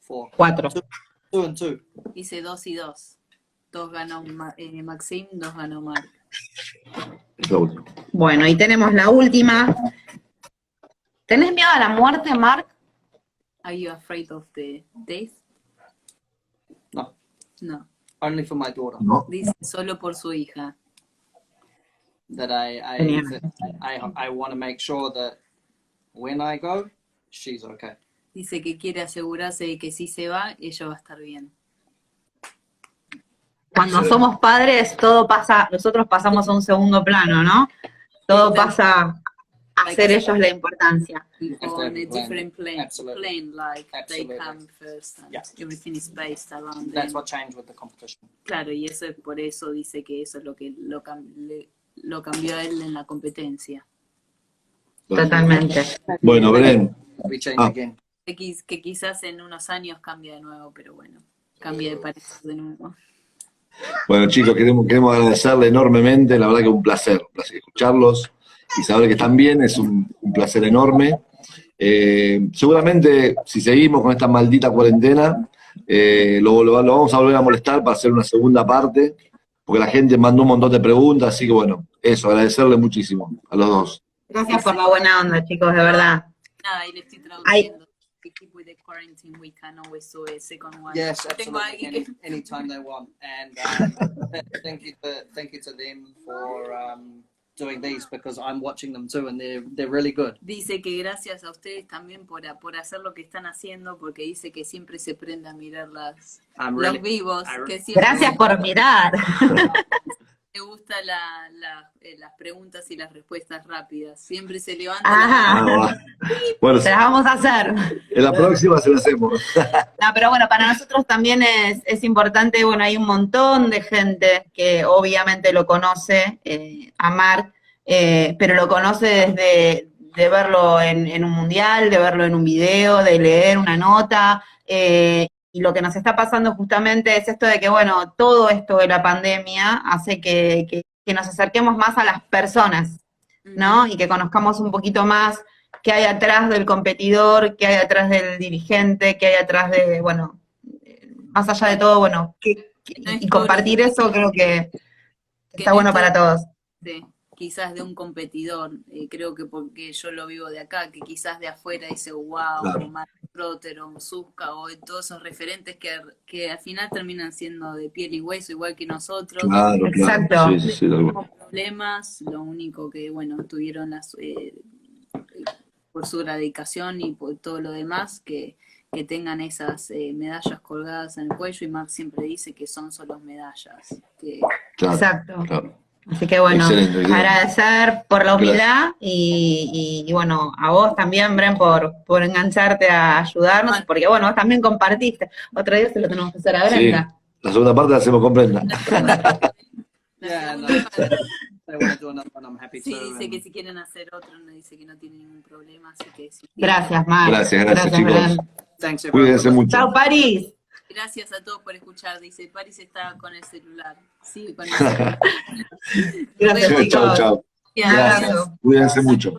4. 4. 2 and 2. Dice 2 y 2. 2 ganó Maxime, 2 ganó Mark. Es la última. Bueno, y tenemos la última. ¿Tenés miedo a la muerte, Mark? Are you afraid of the death? No, No. only for my daughter. No. Dice solo por su hija. That I want to make sure that when I go, she's okay. Dice que quiere asegurarse de que si se va, ella va a estar bien. Cuando somos padres, todo pasa, nosotros pasamos a un segundo plano, ¿no? Todo pasa a ser ellos la importancia. On a different plane, Absolutely. like Absolutely. they come first and Yeah. everything is based around That's them. what changed with the competition. Claro, y eso es por eso, dice que eso es lo que lo cambió a él en la competencia. Totalmente. Bueno, Bren, We change Ah. again. Que quizás en unos años cambie de nuevo, pero bueno. cambie de parecer de nuevo. Bueno, chicos, queremos agradecerle enormemente, la verdad que un placer escucharlos y saber que están bien, es un placer enorme. Seguramente, si seguimos con esta maldita cuarentena, lo vamos a volver a molestar para hacer una segunda parte, porque la gente mandó un montón de preguntas, así que bueno, eso, agradecerle muchísimo a los dos. Gracias por la buena onda, chicos, de verdad. Nada, y le estoy traduciendo. We keep with the quarantine, we can always do a second one. Yes, Tengo absolutely. ahí. Anytime they want, and thank you to them for doing these, because I'm watching them too, and they're really good. Dice que gracias a ustedes también por hacer lo que están haciendo, porque dice que siempre se prende a mirar los vivos. Que siempre Gracias por mirar. me gusta las preguntas y las respuestas rápidas. Siempre se levanta. Ajá. Bueno, Se las vamos a hacer. en la próxima se lo hacemos. No, pero bueno, para nosotros también es importante, bueno, hay un montón de gente que obviamente lo conoce, a Marc, pero lo conoce desde de verlo en un mundial, de verlo en un video, de leer una nota, y lo que nos está pasando justamente es esto de que, bueno, todo esto de la pandemia hace que nos acerquemos más a las personas, ¿no? Y que conozcamos un poquito más qué hay atrás del competidor, qué hay atrás del dirigente, qué hay atrás de, bueno, más allá de todo, bueno, y compartir eso creo que está bueno para todos. Sí, quizás de un competidor, creo que porque yo lo vivo de acá, que quizás de afuera dice, wow, Claro. Trotter o Suska o todos esos referentes que al final terminan siendo de piel y hueso, igual que nosotros. Claro, Exacto. claro. Sí, tal cual. Con problemas, lo único que, bueno, tuvieron por su dedicación y por todo lo demás, que tengan esas medallas colgadas en el cuello, y Marc siempre dice que son solo medallas. Claro, Exacto. claro. Así que bueno, Excelente. agradecer por la humildad y bueno, a vos también, Bren, por engancharte a ayudarnos, porque bueno, vos también compartiste. Otro día se lo tenemos que hacer a Sí, Brenda. la segunda parte la hacemos con Brenda. Yeah, no, if they want to do another one, I'm happy Sí, to. dice que si quieren hacer otro, no dice que no tiene ningún problema, así que sí. Gracias, Marc. Gracias, chicos. Bren. Thanks, everyone. Cuídense mucho. Chao, París. Gracias a todos por escuchar, dice, Paris está con el celular. Sí, con el celular. Gracias, Chao, chicos. chao. Un abrazo. Gracias. Cuídense mucho.